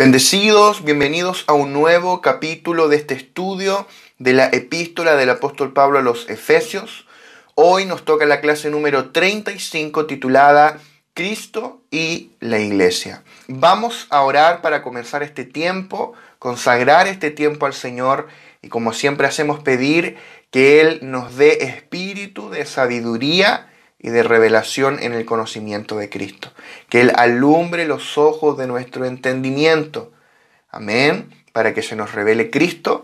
Bendecidos, bienvenidos a un nuevo capítulo de este estudio de la epístola del apóstol Pablo a los Efesios. Hoy nos toca la clase número 35 titulada Cristo y la Iglesia. Vamos a orar para comenzar este tiempo, consagrar este tiempo al Señor y como siempre hacemos pedir que Él nos dé espíritu de sabiduría y de revelación en el conocimiento de Cristo. Que Él alumbre los ojos de nuestro entendimiento. Amén. Para que se nos revele Cristo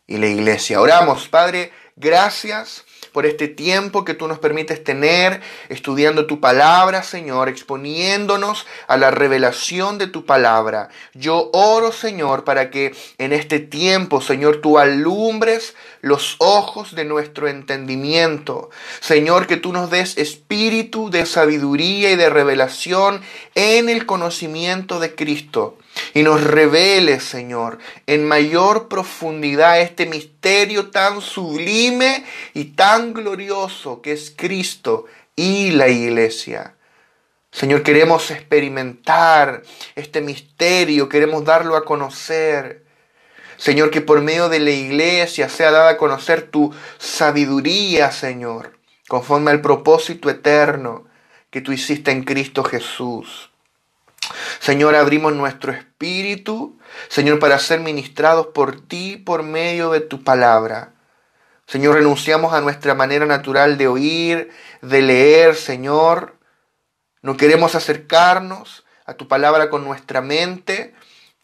y la Iglesia. Oramos, Padre, gracias por este tiempo que tú nos permites tener estudiando tu palabra, Señor, exponiéndonos a la revelación de tu palabra. Yo oro, Señor, para que en este tiempo, Señor, tú alumbres los ojos de nuestro entendimiento. Señor, que tú nos des espíritu de sabiduría y de revelación en el conocimiento de Cristo. Y nos reveles, Señor, en mayor profundidad este misterio tan sublime y tan glorioso que es Cristo y la Iglesia. Señor, queremos experimentar este misterio, queremos darlo a conocer. Señor, que por medio de la Iglesia sea dada a conocer tu sabiduría, Señor, conforme al propósito eterno que tú hiciste en Cristo Jesús. Señor, abrimos nuestro espíritu, Señor, para ser ministrados por ti por medio de tu palabra. Señor, renunciamos a nuestra manera natural de oír, de leer, Señor. No queremos acercarnos a tu palabra con nuestra mente,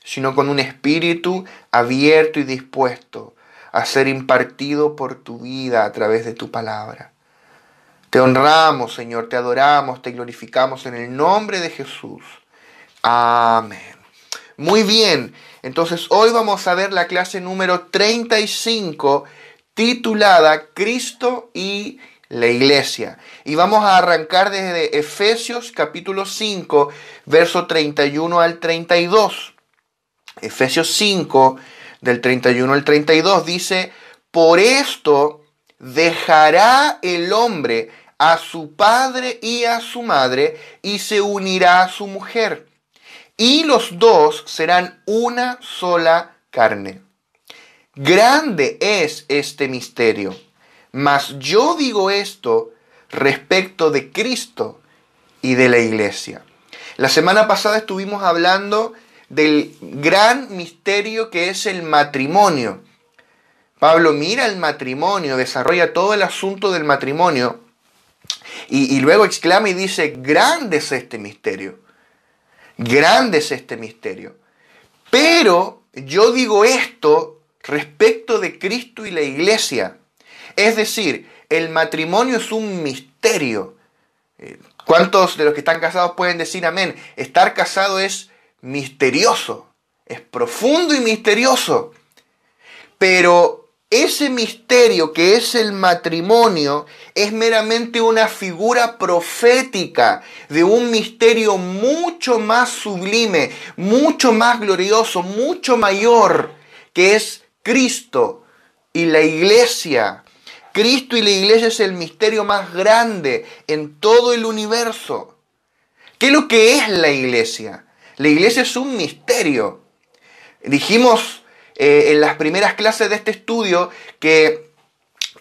sino con un espíritu abierto y dispuesto a ser impartido por tu vida a través de tu palabra. Te honramos, Señor, te adoramos, te glorificamos en el nombre de Jesús. Amén. Muy bien, entonces hoy vamos a ver la clase número 35 titulada Cristo y la Iglesia. Y vamos a arrancar desde Efesios capítulo 5, verso 31 al 32. Efesios 5, del 31 al 32 dice: Por esto dejará el hombre a su padre y a su madre y se unirá a su mujer. Y los dos serán una sola carne. Grande es este misterio, mas yo digo esto respecto de Cristo y de la Iglesia. La semana pasada estuvimos hablando del gran misterio que es el matrimonio. Pablo mira el matrimonio, desarrolla todo el asunto del matrimonio y luego exclama y dice: grande es este misterio. Grande es este misterio. Pero yo digo esto respecto de Cristo y la Iglesia. Es decir, el matrimonio es un misterio. ¿Cuántos de los que están casados pueden decir amén? Estar casado es misterioso, es profundo y misterioso. Pero ese misterio que es el matrimonio es meramente una figura profética de un misterio mucho más sublime, mucho más glorioso, mucho mayor, que es Cristo y la Iglesia. Cristo y la Iglesia es el misterio más grande en todo el universo. ¿Qué es lo que es la Iglesia? La Iglesia es un misterio. Dijimos en las primeras clases de este estudio que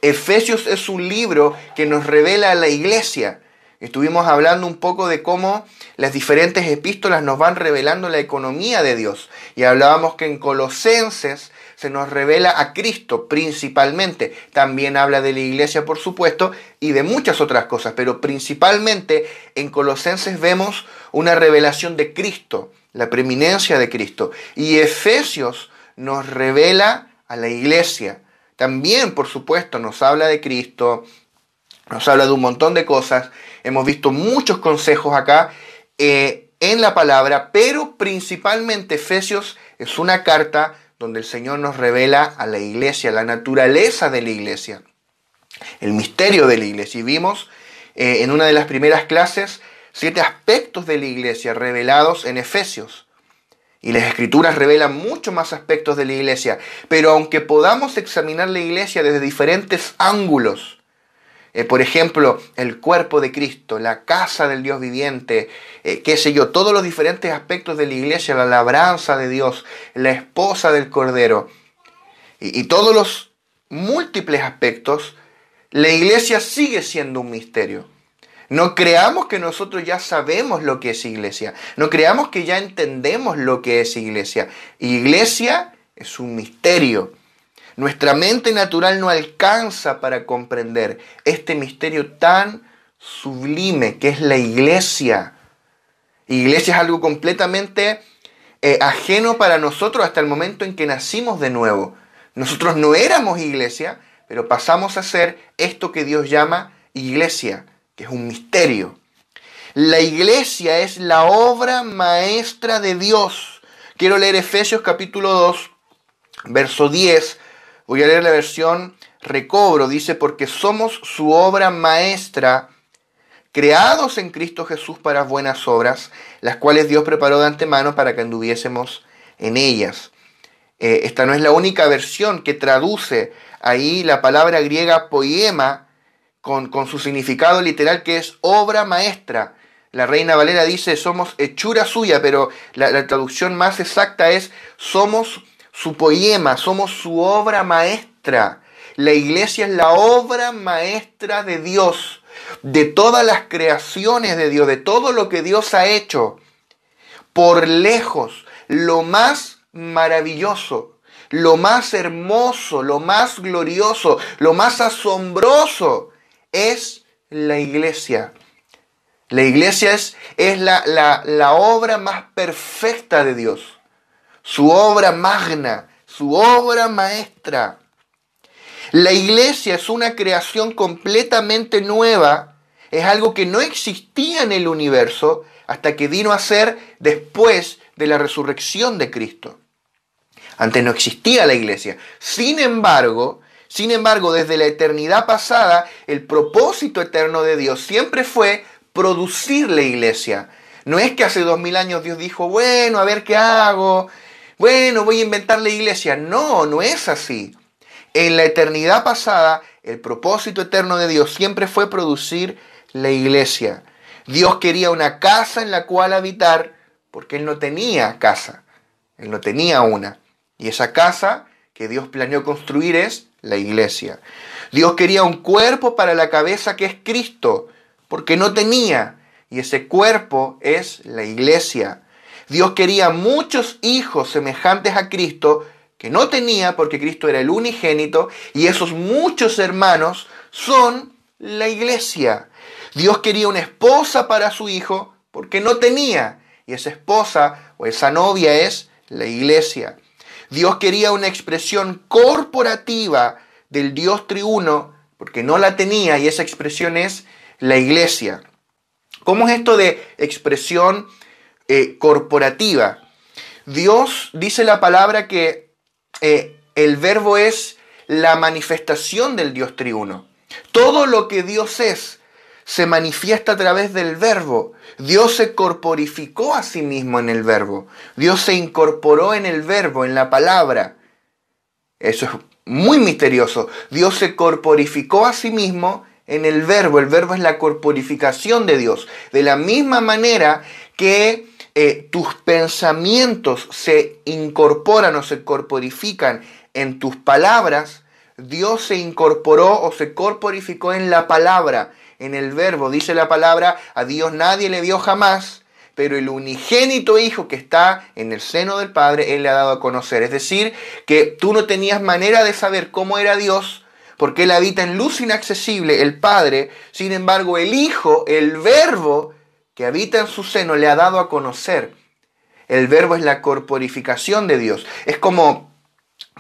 Efesios es un libro que nos revela a la Iglesia. Estuvimos hablando un poco de cómo las diferentes epístolas nos van revelando la economía de Dios. Y hablábamos que en Colosenses se nos revela a Cristo principalmente. También habla de la Iglesia, por supuesto, y de muchas otras cosas. Pero principalmente en Colosenses vemos una revelación de Cristo, la preeminencia de Cristo. Y Efesios nos revela a la Iglesia. También, por supuesto, nos habla de Cristo, nos habla de un montón de cosas. Hemos visto muchos consejos acá en la palabra, pero principalmente Efesios es una carta donde el Señor nos revela a la Iglesia, la naturaleza de la Iglesia, el misterio de la Iglesia. Y vimos en una de las primeras clases 7 aspectos de la Iglesia revelados en Efesios. Y las Escrituras revelan mucho más aspectos de la Iglesia. Pero aunque podamos examinar la Iglesia desde diferentes ángulos, Por ejemplo, el cuerpo de Cristo, la casa del Dios viviente, qué sé yo, todos los diferentes aspectos de la iglesia, la labranza de Dios, la esposa del Cordero y todos los múltiples aspectos, la iglesia sigue siendo un misterio. No creamos que nosotros ya sabemos lo que es iglesia. No creamos que ya entendemos lo que es iglesia. Iglesia es un misterio. Nuestra mente natural no alcanza para comprender este misterio tan sublime que es la iglesia. Iglesia es algo completamente ajeno para nosotros hasta el momento en que nacimos de nuevo. Nosotros no éramos iglesia, pero pasamos a ser esto que Dios llama iglesia, que es un misterio. La iglesia es la obra maestra de Dios. Quiero leer Efesios capítulo 2, verso 10. Voy a leer la versión Recobro. Dice, porque somos su obra maestra, creados en Cristo Jesús para buenas obras, las cuales Dios preparó de antemano para que anduviésemos en ellas. Esta no es la única versión que traduce ahí la palabra griega poiema con su significado literal, que es obra maestra. La Reina Valera dice somos hechura suya, pero la traducción más exacta es somos su poiema, somos su obra maestra. La iglesia es la obra maestra de Dios, de todas las creaciones de Dios, de todo lo que Dios ha hecho. Por lejos, lo más maravilloso, lo más hermoso, lo más glorioso, lo más asombroso es la iglesia. La iglesia es la obra más perfecta de Dios, su obra magna, su obra maestra. La iglesia es una creación completamente nueva, es algo que no existía en el universo hasta que vino a ser después de la resurrección de Cristo. Antes no existía la iglesia. Sin embargo, desde la eternidad pasada, el propósito eterno de Dios siempre fue producir la iglesia. No es que hace 2000 años Dios dijo, bueno, a ver qué hago, bueno, voy a inventar la iglesia. No, no es así. En la eternidad pasada, el propósito eterno de Dios siempre fue producir la iglesia. Dios quería una casa en la cual habitar, porque Él no tenía casa, Él no tenía una. Y esa casa que Dios planeó construir es la iglesia. Dios quería un cuerpo para la cabeza que es Cristo, porque no tenía, y ese cuerpo es la iglesia. Dios quería muchos hijos semejantes a Cristo, que no tenía porque Cristo era el unigénito, y esos muchos hermanos son la iglesia. Dios quería una esposa para su hijo porque no tenía, y esa esposa o esa novia es la iglesia. Dios quería una expresión corporativa del Dios triuno porque no la tenía, y esa expresión es la iglesia. ¿Cómo es esto de expresión corporativa? Dios dice la palabra que el verbo es la manifestación del Dios triuno. Todo lo que Dios es se manifiesta a través del verbo. Dios se corporificó a sí mismo en el verbo. Dios se incorporó en el verbo, en la palabra. Eso es muy misterioso. Dios se corporificó a sí mismo en el verbo. El verbo es la corporificación de Dios. De la misma manera que tus pensamientos se incorporan o se corporifican en tus palabras, Dios se incorporó o se corporificó en la palabra, en el verbo. Dice la palabra, a Dios nadie le vio jamás, pero el unigénito Hijo que está en el seno del Padre, Él le ha dado a conocer. Es decir, que tú no tenías manera de saber cómo era Dios, porque Él habita en luz inaccesible, el Padre. Sin embargo, el Hijo, el Verbo que habita en su seno, le ha dado a conocer. El Verbo es la corporificación de Dios. Es como,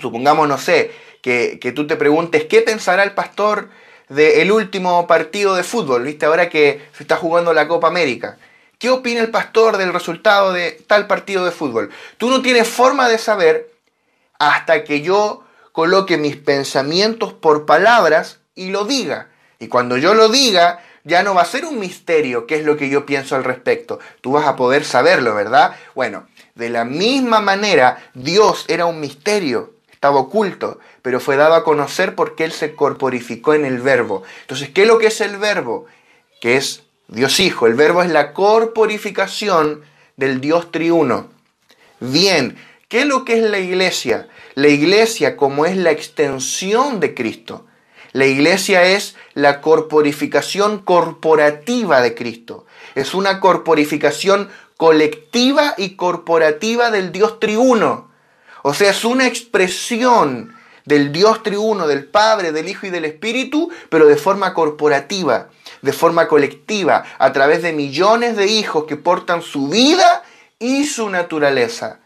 supongamos, no sé, que tú te preguntes, ¿qué pensará el pastor del último partido de fútbol? ¿Viste? Ahora que se está jugando la Copa América. ¿Qué opina el pastor del resultado de tal partido de fútbol? Tú no tienes forma de saber hasta que yo coloque mis pensamientos por palabras y lo diga. Y cuando yo lo diga, ya no va a ser un misterio qué es lo que yo pienso al respecto. Tú vas a poder saberlo, ¿verdad? Bueno, de la misma manera, Dios era un misterio. estaba oculto, pero fue dado a conocer porque Él se corporificó en el Verbo. Entonces, ¿qué es lo que es el Verbo? Que es Dios Hijo. El Verbo es la corporificación del Dios triuno. Bien, ¿qué es lo que es la iglesia? La iglesia, como es la extensión de Cristo. La iglesia es la corporificación corporativa de Cristo. Es una corporificación colectiva y corporativa del Dios triuno. O sea, es una expresión del Dios triuno, del Padre, del Hijo y del Espíritu, pero de forma corporativa, de forma colectiva, a través de millones de hijos que portan su vida y su naturaleza.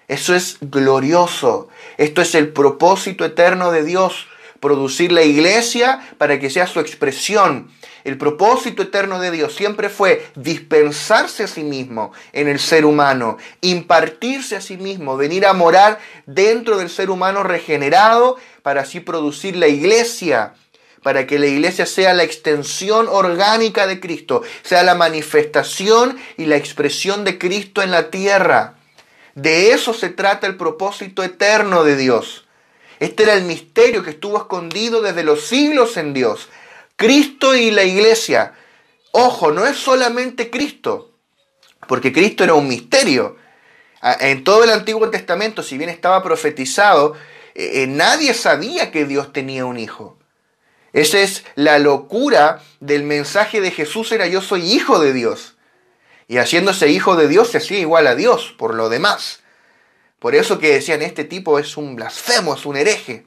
Eso es glorioso. Esto es el propósito eterno de Dios, producir la iglesia para que sea su expresión. El propósito eterno de Dios siempre fue dispensarse a sí mismo en el ser humano, impartirse a sí mismo, venir a morar dentro del ser humano regenerado para así producir la iglesia, para que la iglesia sea la extensión orgánica de Cristo, sea la manifestación y la expresión de Cristo en la tierra. De eso se trata el propósito eterno de Dios. Este era el misterio que estuvo escondido desde los siglos en Dios. Cristo y la iglesia. Ojo, no es solamente Cristo, porque Cristo era un misterio. En todo el Antiguo Testamento, si bien estaba profetizado, nadie sabía que Dios tenía un hijo. Esa es la locura del mensaje de Jesús, era yo soy hijo de Dios. Y haciéndose hijo de Dios se hacía igual a Dios por lo demás. Por eso que decían, este tipo es un blasfemo, es un hereje,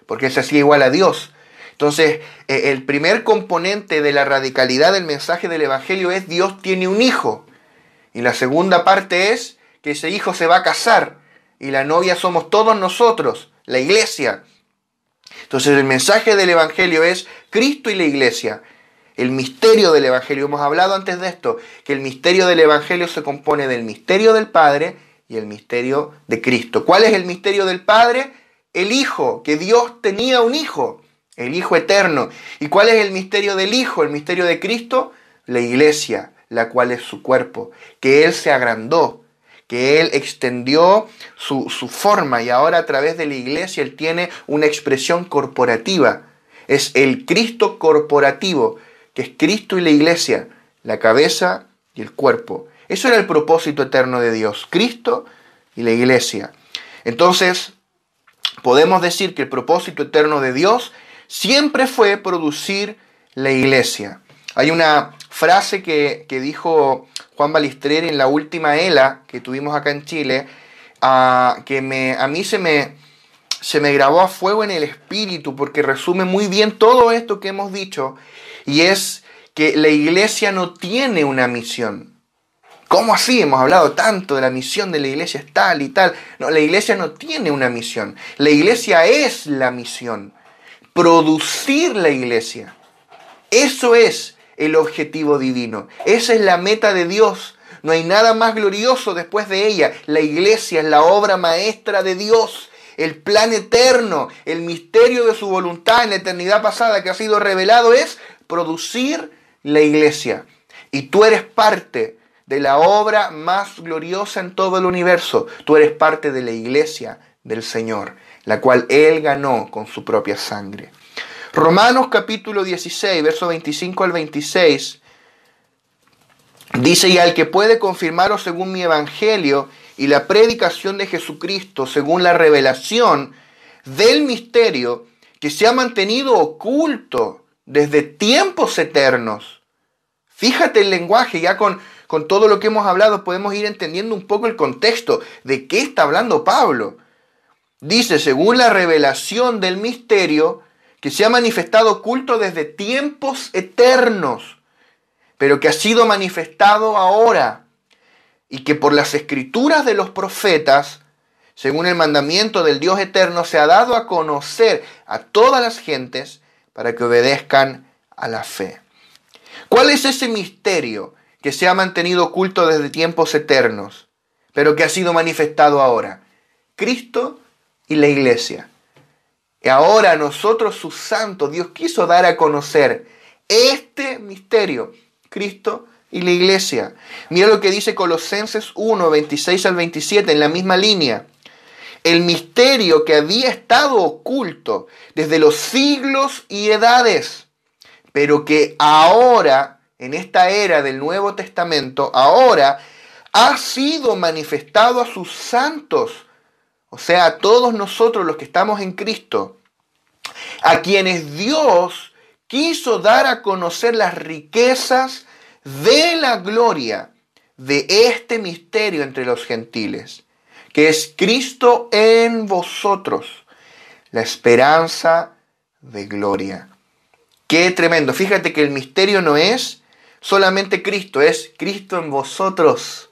porque se hacía igual a Dios. Entonces, el primer componente de la radicalidad del mensaje del Evangelio es Dios tiene un hijo. Y la segunda parte es que ese hijo se va a casar. Y la novia somos todos nosotros, la iglesia. Entonces, el mensaje del Evangelio es Cristo y la iglesia. El misterio del Evangelio, hemos hablado antes de esto, que el misterio del Evangelio se compone del misterio del Padre y el misterio de Cristo. ¿Cuál es el misterio del Padre? El Hijo, que Dios tenía un Hijo, el Hijo eterno. ¿Y cuál es el misterio del Hijo? El misterio de Cristo, la iglesia, la cual es su cuerpo, que Él se agrandó, que Él extendió su forma y ahora a través de la iglesia Él tiene una expresión corporativa. Es el Cristo corporativo, que es Cristo y la iglesia, la cabeza y el cuerpo. Eso era el propósito eterno de Dios, Cristo y la iglesia. Entonces, podemos decir que el propósito eterno de Dios siempre fue producir la iglesia. Hay una frase que dijo Juan Balistreri en la última ELA que tuvimos acá en Chile, que a mí se me grabó a fuego en el espíritu porque resume muy bien todo esto que hemos dicho, y es que la iglesia no tiene una misión. ¿Cómo así? Hemos hablado tanto de la misión de la iglesia es tal y tal. No, la iglesia no tiene una misión. La iglesia es la misión. Producir la iglesia. Eso es el objetivo divino. Esa es la meta de Dios. No hay nada más glorioso después de ella. La iglesia es la obra maestra de Dios. El plan eterno, el misterio de su voluntad en la eternidad pasada que ha sido revelado es producir la iglesia. Y tú eres parte de la obra más gloriosa en todo el universo. Tú eres parte de la iglesia del Señor, la cual Él ganó con su propia sangre. Romanos capítulo 16, versos 25 al 26, dice: y al que puede confirmaros según mi evangelio y la predicación de Jesucristo, según la revelación del misterio que se ha mantenido oculto desde tiempos eternos. Fíjate el lenguaje, ya con todo lo que hemos hablado podemos ir entendiendo un poco el contexto de qué está hablando Pablo. Dice, según la revelación del misterio que se ha manifestado oculto desde tiempos eternos, pero que ha sido manifestado ahora, y que por las escrituras de los profetas, según el mandamiento del Dios eterno, se ha dado a conocer a todas las gentes para que obedezcan a la fe. ¿Cuál es ese misterio que se ha mantenido oculto desde tiempos eternos, pero que ha sido manifestado ahora? Cristo y la iglesia. Y ahora nosotros, sus santos, Dios quiso dar a conocer este misterio, Cristo y la iglesia. Mira lo que dice Colosenses 1, 26 al 27, en la misma línea. el misterio que había estado oculto desde los siglos y edades, pero que ahora, en esta era del Nuevo Testamento, ahora ha sido manifestado a sus santos, o sea, a todos nosotros los que estamos en Cristo, a quienes Dios quiso dar a conocer las riquezas de la gloria de este misterio entre los gentiles, que es Cristo en vosotros, la esperanza de gloria. ¡Qué tremendo! Fíjate que el misterio no es solamente Cristo, es Cristo en vosotros,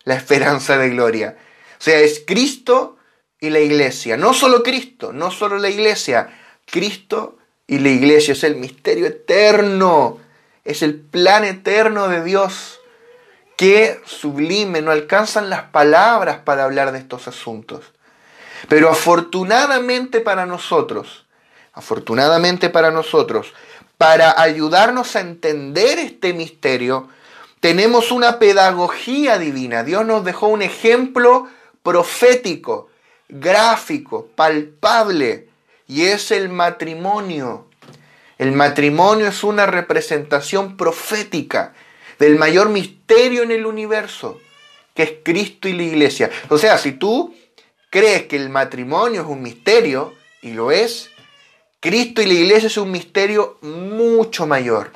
la esperanza de gloria. O sea, es Cristo y la iglesia. No solo Cristo, no solo la iglesia, Cristo y la iglesia. Es el misterio eterno, es el plan eterno de Dios. Qué sublime, no alcanzan las palabras para hablar de estos asuntos. Pero afortunadamente para nosotros, para ayudarnos a entender este misterio, tenemos una pedagogía divina. Dios nos dejó un ejemplo profético, gráfico, palpable, y es el matrimonio. El matrimonio es una representación profética del mayor misterio en el universo, que es Cristo y la iglesia. O sea, si tú crees que el matrimonio es un misterio, y lo es, Cristo y la iglesia es un misterio mucho mayor.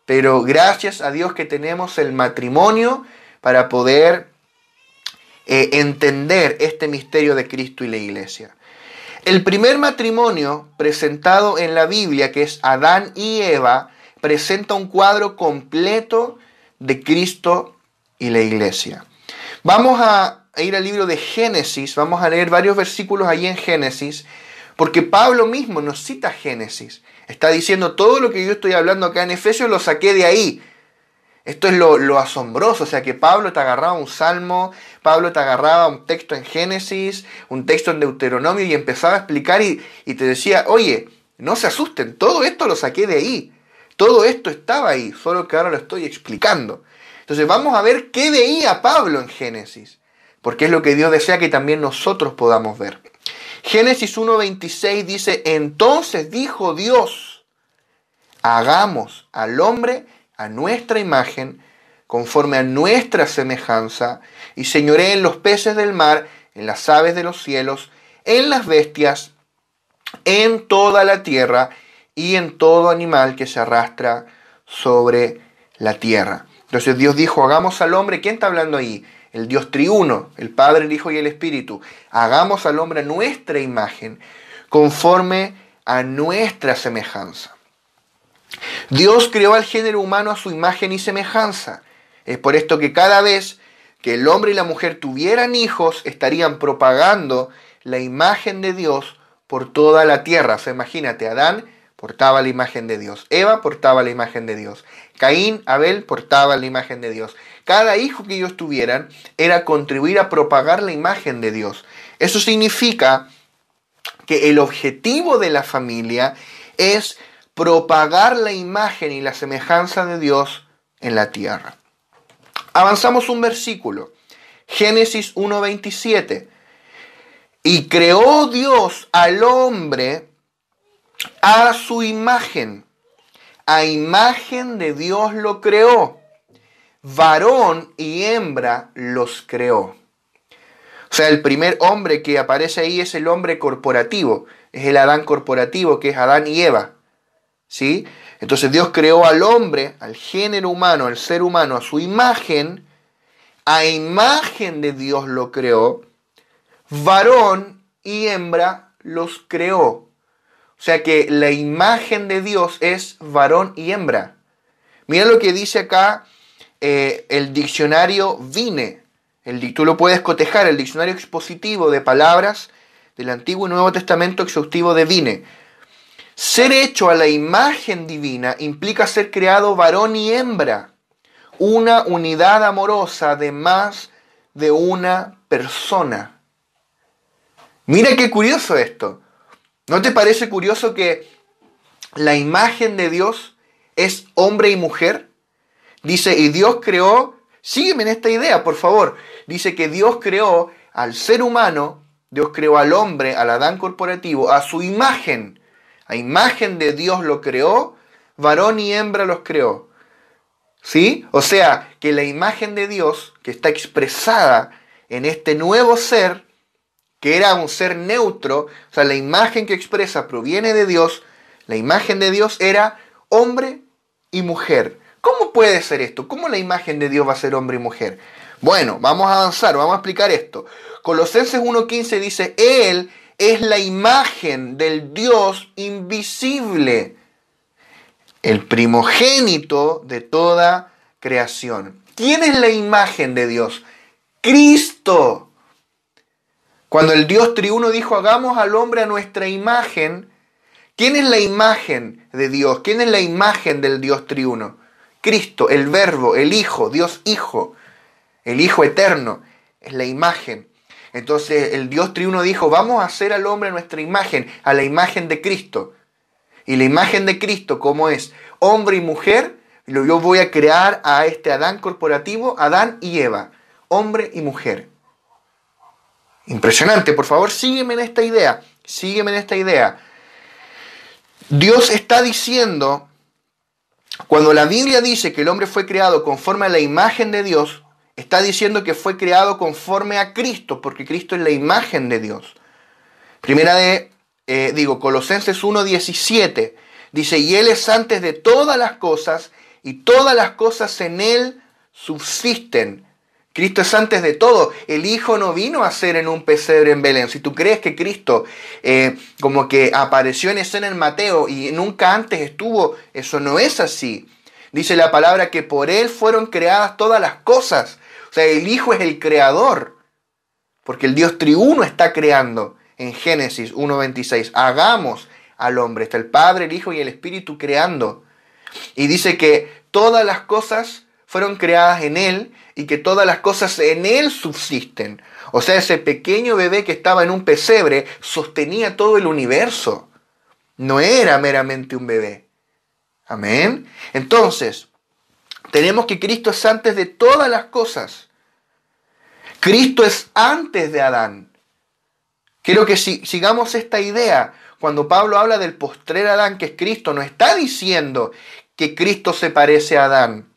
Pero gracias a Dios que tenemos el matrimonio para poder entender este misterio de Cristo y la iglesia. El primer matrimonio presentado en la Biblia, que es Adán y Eva, presenta un cuadro completo de Cristo y la iglesia. Vamos a ir al libro de Génesis, vamos a leer varios versículos allí en Génesis, porque Pablo mismo nos cita Génesis. Está diciendo, todo lo que yo estoy hablando acá en Efesios lo saqué de ahí. Esto es lo asombroso, o sea que Pablo te agarraba un salmo, Pablo te agarraba un texto en Génesis, un texto en Deuteronomio y empezaba a explicar y te decía, oye, no se asusten, todo esto lo saqué de ahí. Todo esto estaba ahí, solo que ahora lo estoy explicando. Entonces vamos a ver qué veía Pablo en Génesis, porque es lo que Dios desea que también nosotros podamos ver. Génesis 1:26 dice, entonces dijo Dios, hagamos al hombre a nuestra imagen, conforme a nuestra semejanza, y señoree en los peces del mar, en las aves de los cielos, en las bestias, en toda la tierra, y en todo animal que se arrastra sobre la tierra. Entonces Dios dijo, hagamos al hombre. ¿Quién está hablando ahí? El Dios triuno, el Padre, el Hijo y el Espíritu. Hagamos al hombre a nuestra imagen, conforme a nuestra semejanza. Dios creó al género humano a su imagen y semejanza. Es por esto que cada vez que el hombre y la mujer tuvieran hijos, estarían propagando la imagen de Dios por toda la tierra. O sea, imagínate, Adán portaba la imagen de Dios. Eva portaba la imagen de Dios. Caín, Abel portaban la imagen de Dios. Cada hijo que ellos tuvieran era contribuir a propagar la imagen de Dios. Eso significa que el objetivo de la familia es propagar la imagen y la semejanza de Dios en la tierra. Avanzamos un versículo. Génesis 1:27. Y creó Dios al hombre a su imagen. A imagen de Dios lo creó. Varón y hembra los creó. O sea, el primer hombre que aparece ahí es el hombre corporativo. Es el Adán corporativo, que es Adán y Eva. ¿Sí? Entonces Dios creó al hombre, al género humano, al ser humano, a su imagen. A imagen de Dios lo creó. Varón y hembra los creó. O sea que la imagen de Dios es varón y hembra. Mira lo que dice acá el diccionario Vine. Tú lo puedes cotejar, el diccionario expositivo de palabras del Antiguo y Nuevo Testamento exhaustivo de Vine. Ser hecho a la imagen divina implica ser creado varón y hembra. Una unidad amorosa de más de una persona. Mira qué curioso esto. ¿No te parece curioso que la imagen de Dios es hombre y mujer? Dice, y Dios creó, sígueme en esta idea, por favor. Dice que Dios creó al ser humano Dios creó al hombre, al Adán corporativo, a su imagen. A imagen de Dios lo creó, varón y hembra los creó. ¿Sí? O sea, que la imagen de Dios, que está expresada en este nuevo ser, que era un ser neutro, o sea, la imagen que expresa proviene de Dios, la imagen de Dios era hombre y mujer. ¿Cómo puede ser esto? ¿Cómo la imagen de Dios va a ser hombre y mujer? Bueno, vamos a avanzar, vamos a explicar esto. Colosenses 1:15 dice, Él es la imagen del Dios invisible, el primogénito de toda creación. ¿Quién es la imagen de Dios? Cristo. Cuando el Dios triuno dijo, hagamos al hombre a nuestra imagen, ¿quién es la imagen de Dios? ¿Quién es la imagen del Dios triuno? Cristo, el Verbo, el Hijo, Dios Hijo, el Hijo eterno, es la imagen. Entonces el Dios triuno dijo, vamos a hacer al hombre a nuestra imagen, a la imagen de Cristo. Y la imagen de Cristo, ¿cómo es? Hombre y mujer, yo voy a crear a este Adán corporativo, Adán y Eva, hombre y mujer. Impresionante, por favor, sígueme en esta idea, sígueme en esta idea. Dios está diciendo, cuando la Biblia dice que el hombre fue creado conforme a la imagen de Dios, está diciendo que fue creado conforme a Cristo, porque Cristo es la imagen de Dios. Colosenses 1:17, dice, y Él es antes de todas las cosas, y todas las cosas en Él subsisten. Cristo es antes de todo. El Hijo no vino a ser en un pesebre en Belén. Si tú crees que Cristo como que apareció en escena en Mateo y nunca antes estuvo, eso no es así. Dice la palabra que por Él fueron creadas todas las cosas. O sea, el Hijo es el creador. Porque el Dios triuno está creando. En Génesis 1:26. Hagamos al hombre. Está el Padre, el Hijo y el Espíritu creando. Y dice que todas las cosas fueron creadas en Él y que todas las cosas en Él subsisten. O sea, ese pequeño bebé que estaba en un pesebre sostenía todo el universo. No era meramente un bebé. Amén. Entonces, tenemos que Cristo es antes de todas las cosas. Cristo es antes de Adán. Quiero que sigamos esta idea. Cuando Pablo habla del postrer Adán, que es Cristo, no está diciendo que Cristo se parece a Adán.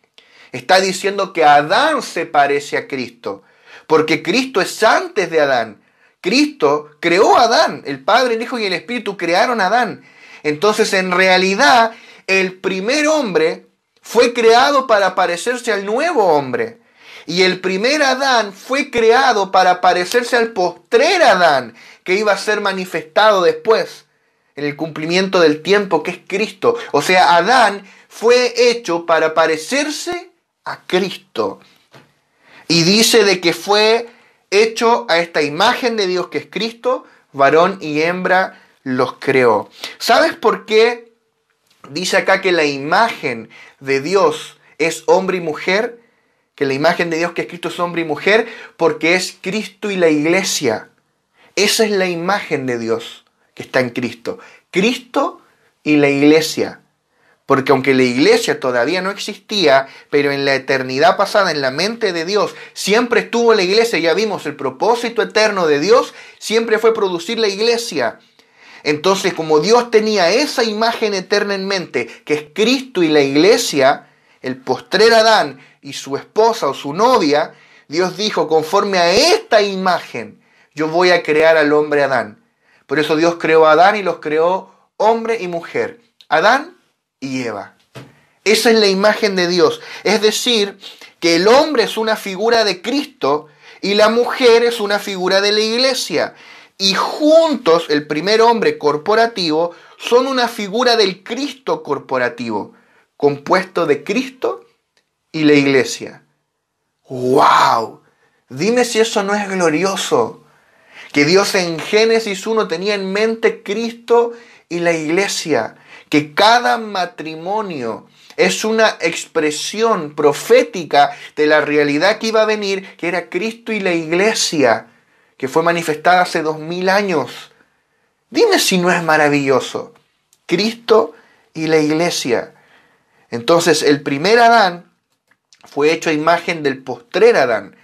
Está diciendo que Adán se parece a Cristo, porque Cristo es antes de Adán. Cristo creó a Adán, el Padre, el Hijo y el Espíritu crearon a Adán. Entonces, en realidad, el primer hombre fue creado para parecerse al nuevo hombre. Y el primer Adán fue creado para parecerse al postrer Adán, que iba a ser manifestado después, en el cumplimiento del tiempo, que es Cristo. O sea, Adán fue hecho para parecerse a Cristo. Y dice de que fue hecho a esta imagen de Dios que es Cristo, varón y hembra los creó. ¿Sabes por qué dice acá que la imagen de Dios es hombre y mujer? Que la imagen de Dios que es Cristo es hombre y mujer, porque es Cristo y la iglesia. Esa es la imagen de Dios que está en Cristo. Cristo y la iglesia. Porque aunque la iglesia todavía no existía, pero en la eternidad pasada, en la mente de Dios, siempre estuvo la iglesia. Ya vimos, el propósito eterno de Dios siempre fue producir la iglesia. Entonces, como Dios tenía esa imagen eterna en mente, que es Cristo y la iglesia, el postrer Adán y su esposa o su novia, Dios dijo, conforme a esta imagen, yo voy a crear al hombre Adán. Por eso Dios creó a Adán y los creó hombre y mujer. Adán y Eva. Esa es la imagen de Dios. Es decir, que el hombre es una figura de Cristo y la mujer es una figura de la iglesia. Y juntos, el primer hombre corporativo, son una figura del Cristo corporativo, compuesto de Cristo y la iglesia. ¡Wow! Dime si eso no es glorioso. Que Dios en Génesis 1 tenía en mente Cristo y la iglesia. Que cada matrimonio es una expresión profética de la realidad que iba a venir, que era Cristo y la iglesia, que fue manifestada hace 2000 años. Dime si no es maravilloso. Cristo y la iglesia. Entonces, el primer Adán fue hecho a imagen del postrer Adán.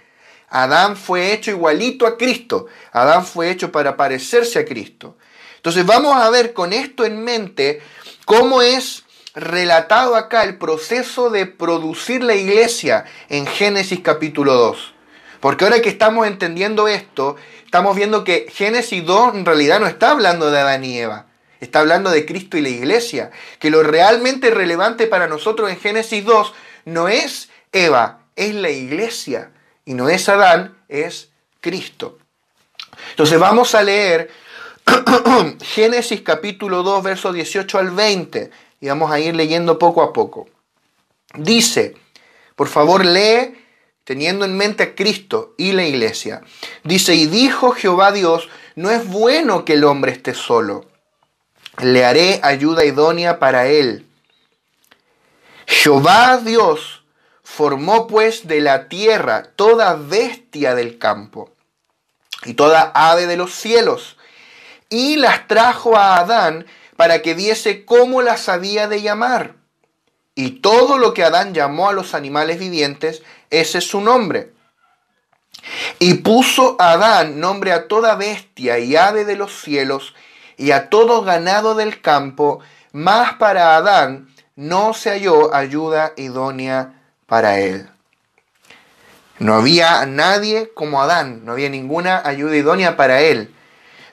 Adán fue hecho igualito a Cristo. Adán fue hecho para parecerse a Cristo. Entonces vamos a ver con esto en mente cómo es relatado acá el proceso de producir la iglesia en Génesis capítulo 2. Porque ahora que estamos entendiendo esto, estamos viendo que Génesis 2 en realidad no está hablando de Adán y Eva. Está hablando de Cristo y la iglesia. Que lo realmente relevante para nosotros en Génesis 2 no es Eva, es la iglesia. Y no es Adán, es Cristo. Entonces vamos a leer Génesis capítulo 2, versos 18 al 20. Y vamos a ir leyendo poco a poco. Dice, por favor lee teniendo en mente a Cristo y la iglesia. Dice, y dijo Jehová Dios, no es bueno que el hombre esté solo. Le haré ayuda idónea para él. Jehová Dios formó pues de la tierra toda bestia del campo y toda ave de los cielos, y las trajo a Adán para que viese cómo las había de llamar. Y todo lo que Adán llamó a los animales vivientes, ese es su nombre. Y puso Adán nombre a toda bestia y ave de los cielos y a todo ganado del campo, mas para Adán no se halló ayuda idónea para él. No había nadie como Adán, no había ninguna ayuda idónea para él.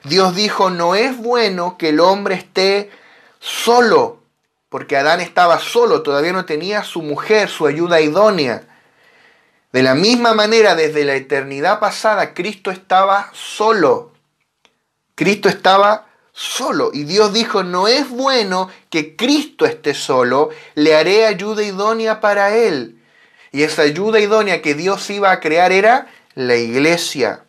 Dios dijo, no es bueno que el hombre esté solo, porque Adán estaba solo, todavía no tenía su mujer, su ayuda idónea. De la misma manera, desde la eternidad pasada, Cristo estaba solo. Cristo estaba solo. Y Dios dijo, no es bueno que Cristo esté solo, le haré ayuda idónea para él. Y esa ayuda idónea que Dios iba a crear era la iglesia.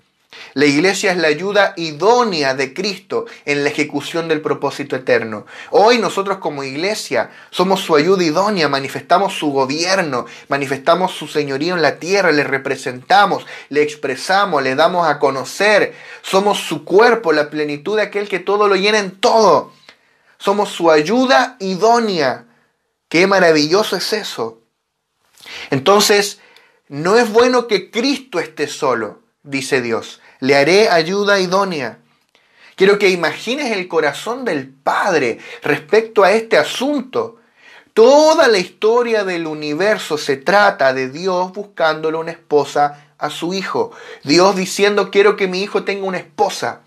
La iglesia es la ayuda idónea de Cristo en la ejecución del propósito eterno. Hoy nosotros como iglesia somos su ayuda idónea, manifestamos su gobierno, manifestamos su señorío en la tierra, le representamos, le expresamos, le damos a conocer. Somos su cuerpo, la plenitud de aquel que todo lo llena en todo. Somos su ayuda idónea. ¡Qué maravilloso es eso! Entonces, no es bueno que Cristo esté solo, dice Dios. Le haré ayuda idónea. Quiero que imagines el corazón del Padre respecto a este asunto. Toda la historia del universo se trata de Dios buscándole una esposa a su hijo. Dios diciendo, quiero que mi hijo tenga una esposa.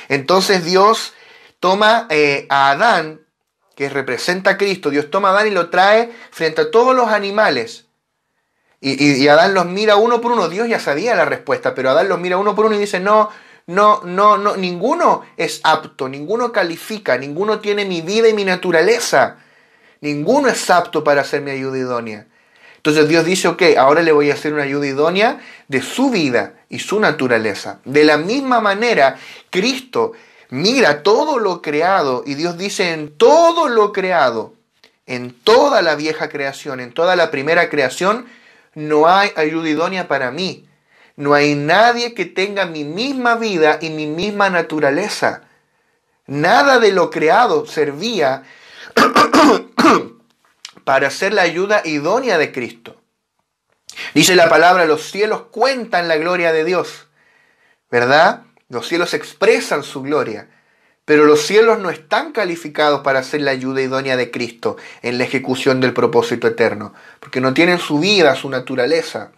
Entonces Dios toma a Adán, que representa a Cristo. Dios toma a Adán y lo trae frente a todos los animales. Y Adán los mira uno por uno. Dios ya sabía la respuesta, pero Adán los mira uno por uno y dice, no, ninguno es apto, ninguno califica, ninguno tiene mi vida y mi naturaleza. Ninguno es apto para ser mi ayuda idónea. Entonces Dios dice, ok, ahora le voy a hacer una ayuda idónea de su vida y su naturaleza. De la misma manera, Cristo mira todo lo creado y Dios dice, en todo lo creado, en toda la vieja creación, en toda la primera creación, no hay ayuda idónea para mí. No hay nadie que tenga mi misma vida y mi misma naturaleza. Nada de lo creado servía para ser la ayuda idónea de Cristo. Dice la palabra, los cielos cuentan la gloria de Dios, ¿verdad? Los cielos expresan su gloria, pero los cielos no están calificados para ser la ayuda idónea de Cristo en la ejecución del propósito eterno, porque no tienen su vida, su naturaleza.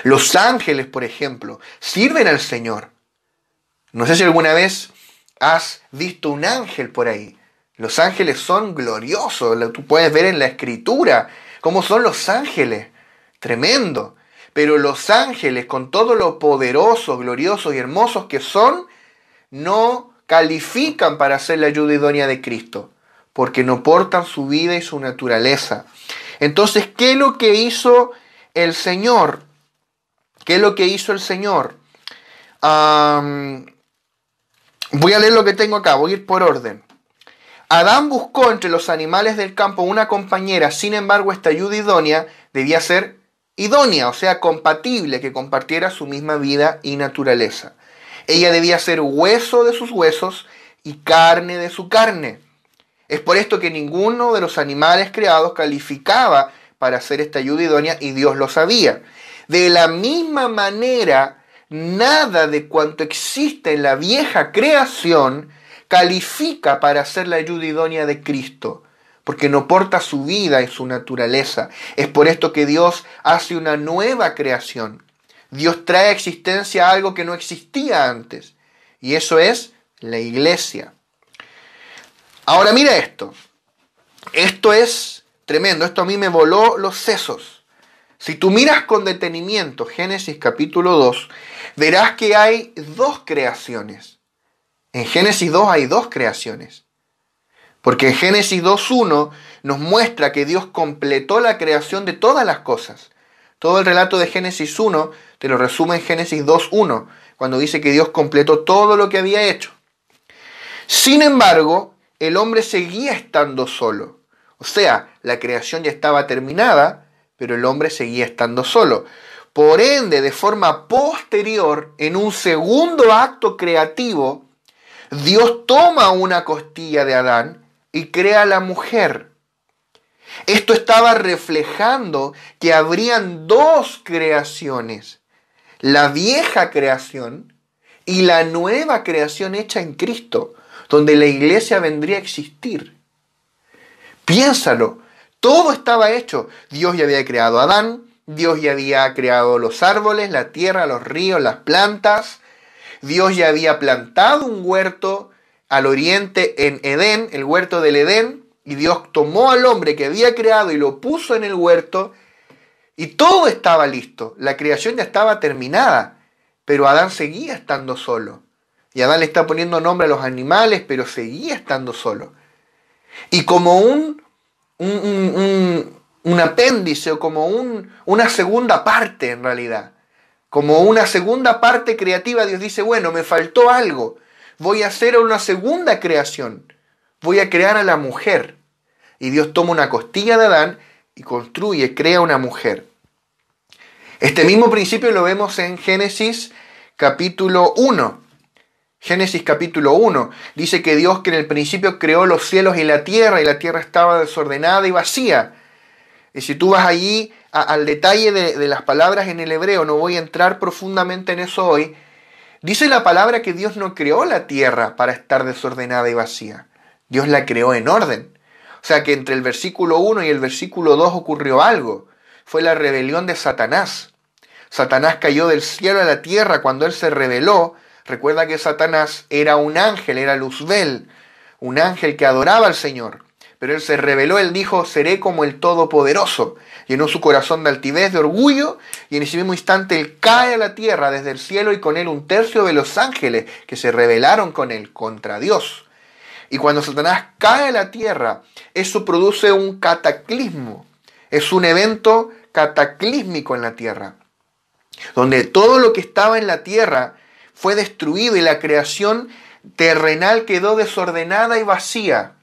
Los ángeles, por ejemplo, sirven al Señor. No sé si alguna vez has visto un ángel por ahí. Los ángeles son gloriosos, tú puedes ver en la Escritura cómo son los ángeles, tremendo. Pero los ángeles, con todo lo poderosos, gloriosos y hermosos que son, no califican para ser la ayuda idónea de Cristo, porque no portan su vida y su naturaleza. Entonces, ¿qué es lo que hizo el Señor? ¿Qué es lo que hizo el Señor? Voy a leer lo que tengo acá, voy a ir por orden. Adán buscó entre los animales del campo una compañera, sin embargo, esta ayuda idónea debía ser idónea, o sea, compatible, que compartiera su misma vida y naturaleza. Ella debía ser hueso de sus huesos y carne de su carne. Es por esto que ninguno de los animales creados calificaba para hacer esta ayuda idónea y Dios lo sabía. De la misma manera, nada de cuanto existe en la vieja creación califica para ser la ayuda idónea de Cristo, porque no porta su vida en su naturaleza. Es por esto que Dios hace una nueva creación. Dios trae a existencia algo que no existía antes, y eso es la iglesia. Ahora mira esto. Esto es tremendo. Esto a mí me voló los sesos. Si tú miras con detenimiento Génesis capítulo 2, verás que hay dos creaciones. En Génesis 2 hay dos creaciones. Porque en Génesis 2.1 nos muestra que Dios completó la creación de todas las cosas. Todo el relato de Génesis 1 te lo resume en Génesis 2.1, cuando dice que Dios completó todo lo que había hecho. Sin embargo, el hombre seguía estando solo. O sea, la creación ya estaba terminada, pero el hombre seguía estando solo. Por ende, de forma posterior, en un segundo acto creativo, Dios toma una costilla de Adán y crea a la mujer. Esto estaba reflejando que habrían dos creaciones, la vieja creación y la nueva creación hecha en Cristo, donde la iglesia vendría a existir. Piénsalo, todo estaba hecho. Dios ya había creado a Adán, Dios ya había creado los árboles, la tierra, los ríos, las plantas. Dios ya había plantado un huerto al oriente en Edén, el huerto del Edén, y Dios tomó al hombre que había creado y lo puso en el huerto, y todo estaba listo. La creación ya estaba terminada, pero Adán seguía estando solo. Y Adán le está poniendo nombre a los animales, pero seguía estando solo. Y como un apéndice o como una segunda parte en realidad, como una segunda parte creativa, Dios dice, bueno, me faltó algo. Voy a hacer una segunda creación. Voy a crear a la mujer. Y Dios toma una costilla de Adán y crea una mujer. Este mismo principio lo vemos en Génesis capítulo 1. Génesis capítulo 1 dice que Dios que en el principio creó los cielos y la tierra estaba desordenada y vacía. Y si tú vas allí al detalle de las palabras en el hebreo, no voy a entrar profundamente en eso hoy, dice la palabra que Dios no creó la tierra para estar desordenada y vacía. Dios la creó en orden. O sea que entre el versículo 1 y el versículo 2 ocurrió algo. Fue la rebelión de Satanás. Satanás cayó del cielo a la tierra cuando él se rebeló. Recuerda que Satanás era un ángel, era Luzbel, un ángel que adoraba al Señor. Pero él se rebeló, él dijo, seré como el Todopoderoso. Llenó su corazón de altivez, de orgullo, y en ese mismo instante él cae a la tierra desde el cielo y con él un tercio de los ángeles que se rebelaron con él contra Dios. Y cuando Satanás cae a la tierra, eso produce un cataclismo. Es un evento cataclísmico en la tierra, donde todo lo que estaba en la tierra fue destruido y la creación terrenal quedó desordenada y vacía.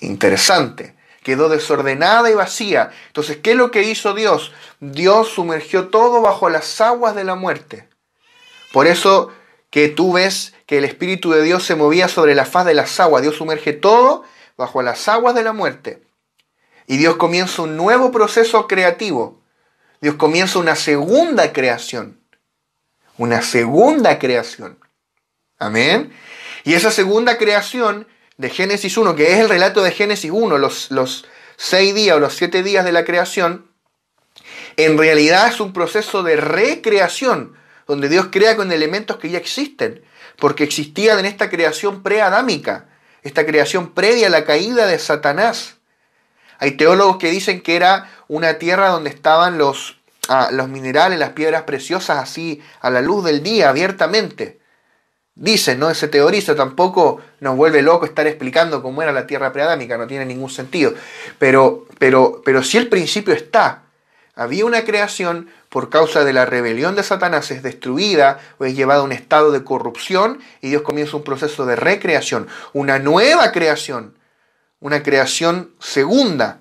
Interesante, quedó desordenada y vacía. Entonces, ¿qué es lo que hizo Dios? Dios sumergió todo bajo las aguas de la muerte. Por eso que tú ves que el Espíritu de Dios se movía sobre la faz de las aguas. Dios sumerge todo bajo las aguas de la muerte. Y Dios comienza un nuevo proceso creativo. Dios comienza una segunda creación. Una segunda creación. Amén. Y esa segunda creación de Génesis 1, que es el relato de Génesis 1, los 6 días o los 7 días de la creación, en realidad es un proceso de recreación, donde Dios crea con elementos que ya existen, porque existían en esta creación preadámica, esta creación previa a la caída de Satanás. Hay teólogos que dicen que era una tierra donde estaban los minerales, las piedras preciosas así a la luz del día, abiertamente. Dicen, no se teoriza, tampoco nos vuelve loco estar explicando cómo era la tierra preadámica, no tiene ningún sentido. Pero si el principio está, había una creación, por causa de la rebelión de Satanás es destruida o es llevada a un estado de corrupción y Dios comienza un proceso de recreación, una nueva creación, una creación segunda.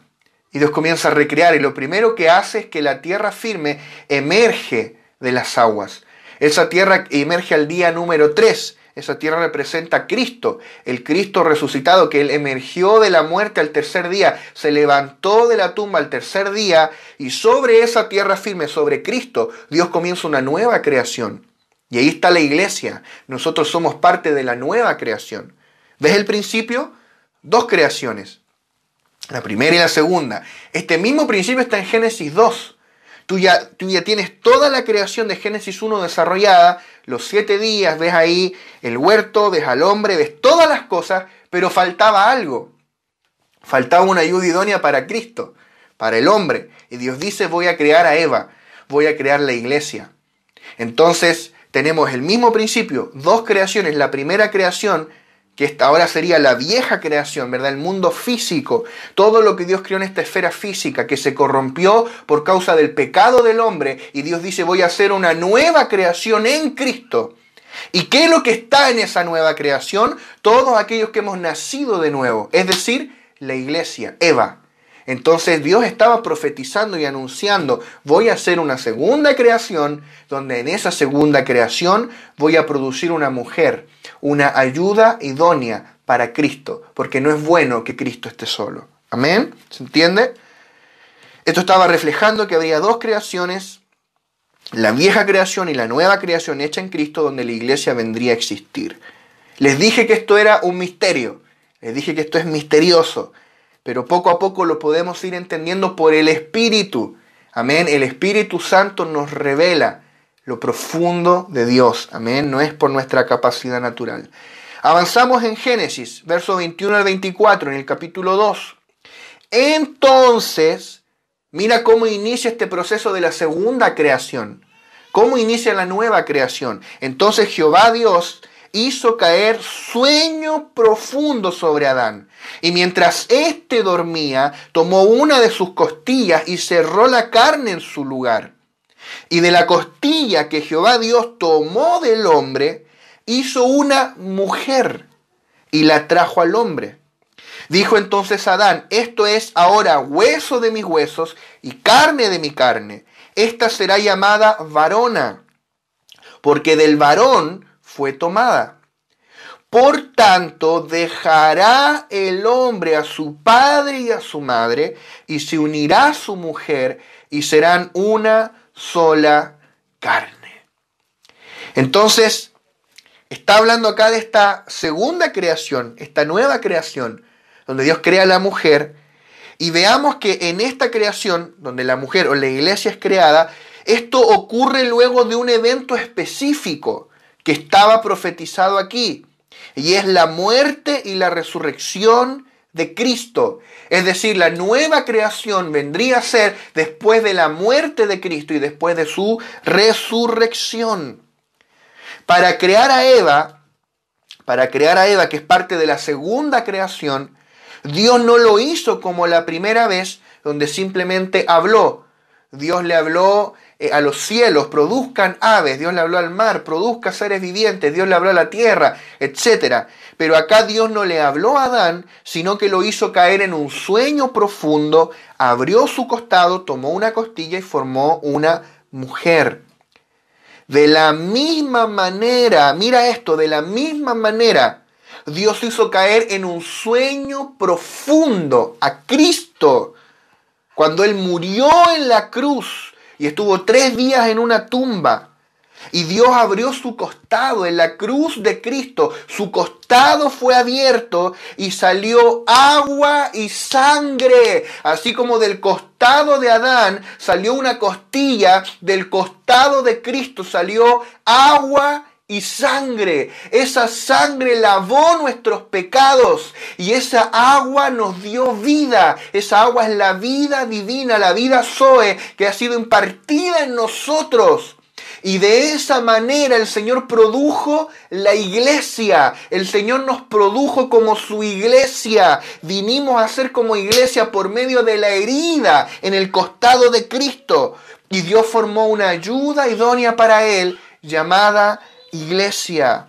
Y Dios comienza a recrear y lo primero que hace es que la tierra firme emerge de las aguas. Esa tierra emerge al día número 3. esa tierra representa a Cristo, el Cristo resucitado, que Él emergió de la muerte al tercer día, se levantó de la tumba al tercer día, y sobre esa tierra firme, sobre Cristo, Dios comienza una nueva creación. Y ahí está la iglesia. Nosotros somos parte de la nueva creación. ¿Ves el principio? Dos creaciones. La primera y la segunda. Este mismo principio está en Génesis 2. Tú ya tienes toda la creación de Génesis 1 desarrollada, los 7 días, ves ahí el huerto, ves al hombre, ves todas las cosas, pero faltaba algo. Faltaba una ayuda idónea para Cristo, para el hombre. Y Dios dice, voy a crear a Eva, voy a crear la iglesia. Entonces tenemos el mismo principio, dos creaciones. La primera creación, que esta ahora sería la vieja creación, ¿verdad? El mundo físico, todo lo que Dios creó en esta esfera física, que se corrompió por causa del pecado del hombre, y Dios dice, voy a hacer una nueva creación en Cristo. ¿Y qué es lo que está en esa nueva creación? Todos aquellos que hemos nacido de nuevo, es decir, la iglesia, Eva. Entonces Dios estaba profetizando y anunciando, voy a hacer una segunda creación, donde en esa segunda creación voy a producir una mujer, una ayuda idónea para Cristo, porque no es bueno que Cristo esté solo. ¿Amén? ¿Se entiende? Esto estaba reflejando que habría dos creaciones, la vieja creación y la nueva creación hecha en Cristo, donde la iglesia vendría a existir. Les dije que esto era un misterio, les dije que esto es misterioso, pero poco a poco lo podemos ir entendiendo por el Espíritu. Amén. El Espíritu Santo nos revela lo profundo de Dios. Amén. No es por nuestra capacidad natural. Avanzamos en Génesis, verso 21 al 24, en el capítulo 2. Entonces, mira cómo inicia este proceso de la segunda creación. Cómo inicia la nueva creación. Entonces Jehová Dios hizo caer sueño profundo sobre Adán. Y mientras éste dormía, tomó una de sus costillas y cerró la carne en su lugar. Y de la costilla que Jehová Dios tomó del hombre, hizo una mujer y la trajo al hombre. Dijo entonces Adán, esto es ahora hueso de mis huesos y carne de mi carne. Esta será llamada varona, porque del varón fue tomada. Por tanto, dejará el hombre a su padre y a su madre, y se unirá a su mujer, y serán una sola carne. Entonces, está hablando acá de esta segunda creación, esta nueva creación, donde Dios crea a la mujer, y veamos que en esta creación, donde la mujer o la iglesia es creada, esto ocurre luego de un evento específico que estaba profetizado aquí. Y es la muerte y la resurrección de Cristo. Es decir, la nueva creación vendría a ser después de la muerte de Cristo y después de su resurrección. Para crear a Eva, que es parte de la segunda creación, Dios no lo hizo como la primera vez, donde simplemente habló. Dios le habló a los cielos, produzcan aves. Dios le habló al mar, produzca seres vivientes. Dios le habló a la tierra, etc. Pero acá Dios no le habló a Adán, sino que lo hizo caer en un sueño profundo, abrió su costado, tomó una costilla y formó una mujer. De la misma manera, mira esto, de la misma manera, Dios hizo caer en un sueño profundo a Cristo, cuando Él murió en la cruz y estuvo 3 días en una tumba. Y Dios abrió su costado en la cruz de Cristo. Su costado fue abierto y salió agua y sangre. Así como del costado de Adán salió una costilla, del costado de Cristo salió agua y sangre. Esa sangre lavó nuestros pecados y esa agua nos dio vida. Esa agua es la vida divina, la vida Zoe, que ha sido impartida en nosotros. Y de esa manera el Señor produjo la iglesia. El Señor nos produjo como su iglesia. Vinimos a ser como iglesia por medio de la herida en el costado de Cristo. Y Dios formó una ayuda idónea para Él llamada iglesia.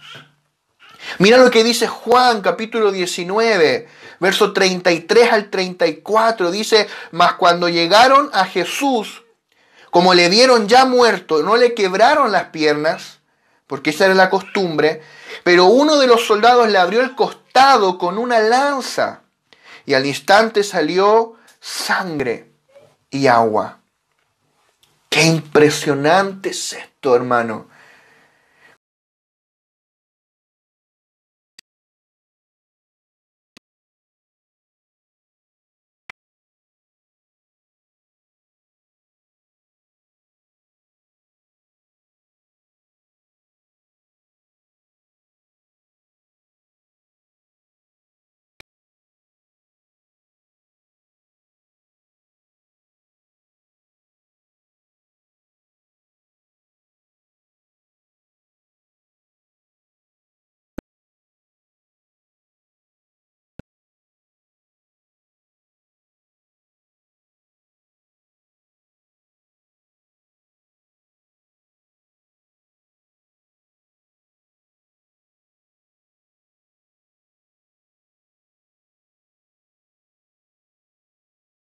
Mira lo que dice Juan capítulo 19, verso 33 al 34. Dice, mas cuando llegaron a Jesús, como le vieron ya muerto, no le quebraron las piernas, porque esa era la costumbre, Pero uno de los soldados le abrió el costado con una lanza y al instante salió sangre y agua. ¡Qué impresionante es esto, hermano!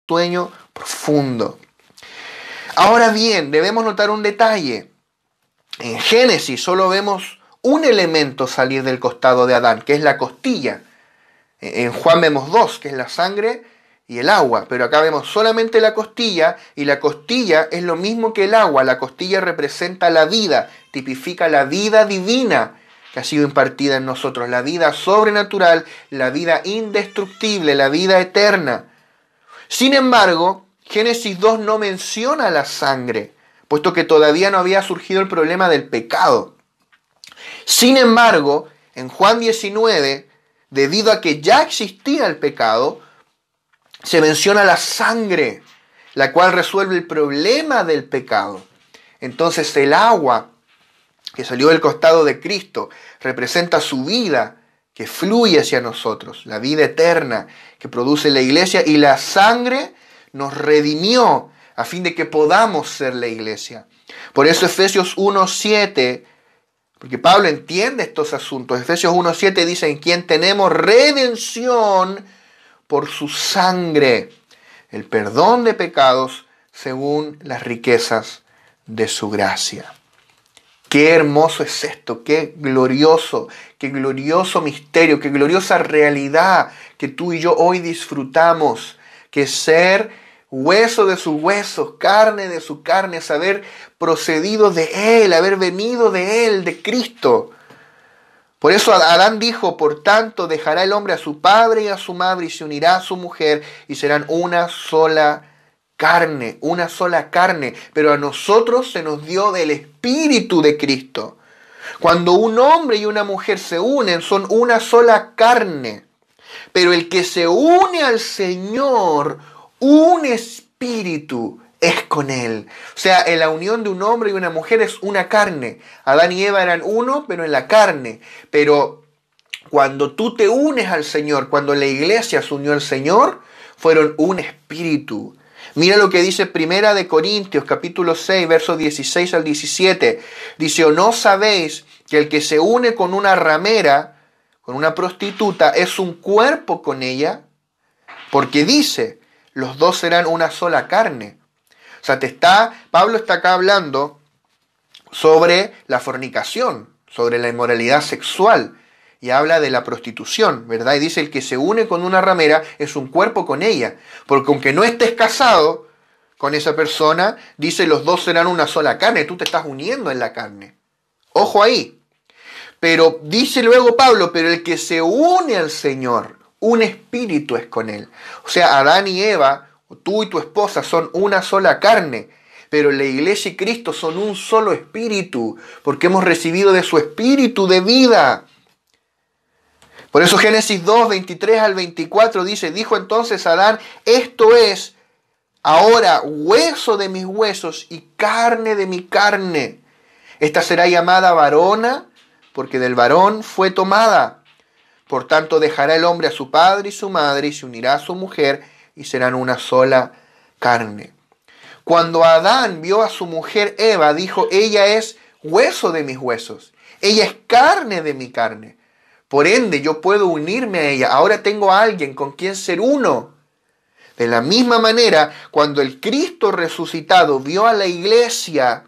Sueño profundo. Ahora bien, debemos notar un detalle. En Génesis solo vemos un elemento salir del costado de Adán, que es la costilla. En Juan vemos dos, que es la sangre y el agua, pero acá vemos solamente la costilla, y la costilla es lo mismo que el agua. La costilla representa la vida, tipifica la vida divina que ha sido impartida en nosotros, la vida sobrenatural, la vida indestructible, la vida eterna. Sin embargo, Génesis 2 no menciona la sangre, puesto que todavía no había surgido el problema del pecado. Sin embargo, en Juan 19, debido a que ya existía el pecado, se menciona la sangre, la cual resuelve el problema del pecado. Entonces el agua que salió del costado de Cristo representa su vida que fluye hacia nosotros, la vida eterna que produce la iglesia, y la sangre nos redimió a fin de que podamos ser la iglesia. Por eso Efesios 1:7, porque Pablo entiende estos asuntos, Efesios 1:7 dice: en quien tenemos redención por su sangre, el perdón de pecados según las riquezas de su gracia. Qué hermoso es esto, qué glorioso misterio, qué gloriosa realidad que tú y yo hoy disfrutamos, que ser hueso de sus huesos, carne de su carne, es haber procedido de Él, haber venido de Él, de Cristo. Por eso Adán dijo: por tanto dejará el hombre a su padre y a su madre y se unirá a su mujer y serán una sola carne, una sola carne. Pero a nosotros se nos dio del Espíritu de Cristo. Cuando un hombre y una mujer se unen, son una sola carne. Pero el que se une al Señor, un espíritu es con Él. O sea, en la unión de un hombre y una mujer es una carne. Adán y Eva eran uno, pero en la carne. Pero cuando tú te unes al Señor, cuando la iglesia se unió al Señor, fueron un espíritu. Mira lo que dice Primera de Corintios, capítulo 6, versos 16 al 17. Dice: ¿o no sabéis que el que se une con una ramera, con una prostituta, es un cuerpo con ella? Porque dice: los dos serán una sola carne. O sea, Pablo está acá hablando sobre la fornicación, sobre la inmoralidad sexual, y habla de la prostitución, ¿verdad? Y dice: el que se une con una ramera es un cuerpo con ella, porque aunque no estés casado con esa persona, dice: los dos serán una sola carne, tú te estás uniendo en la carne. Ojo ahí. Pero dice luego Pablo: pero el que se une al Señor, un espíritu es con Él. O sea, Adán y Eva, tú y tu esposa, son una sola carne, pero la iglesia y Cristo son un solo espíritu, porque hemos recibido de su espíritu de vida. Por eso Génesis 2, 23 al 24 dice: dijo entonces Adán: esto es ahora hueso de mis huesos y carne de mi carne. Esta será llamada varona, porque del varón fue tomada. Por tanto dejará el hombre a su padre y su madre y se unirá a su mujer y serán una sola carne. Cuando Adán vio a su mujer Eva, dijo: ella es hueso de mis huesos, ella es carne de mi carne. Por ende, yo puedo unirme a ella. Ahora tengo a alguien con quien ser uno. De la misma manera, cuando el Cristo resucitado vio a la iglesia,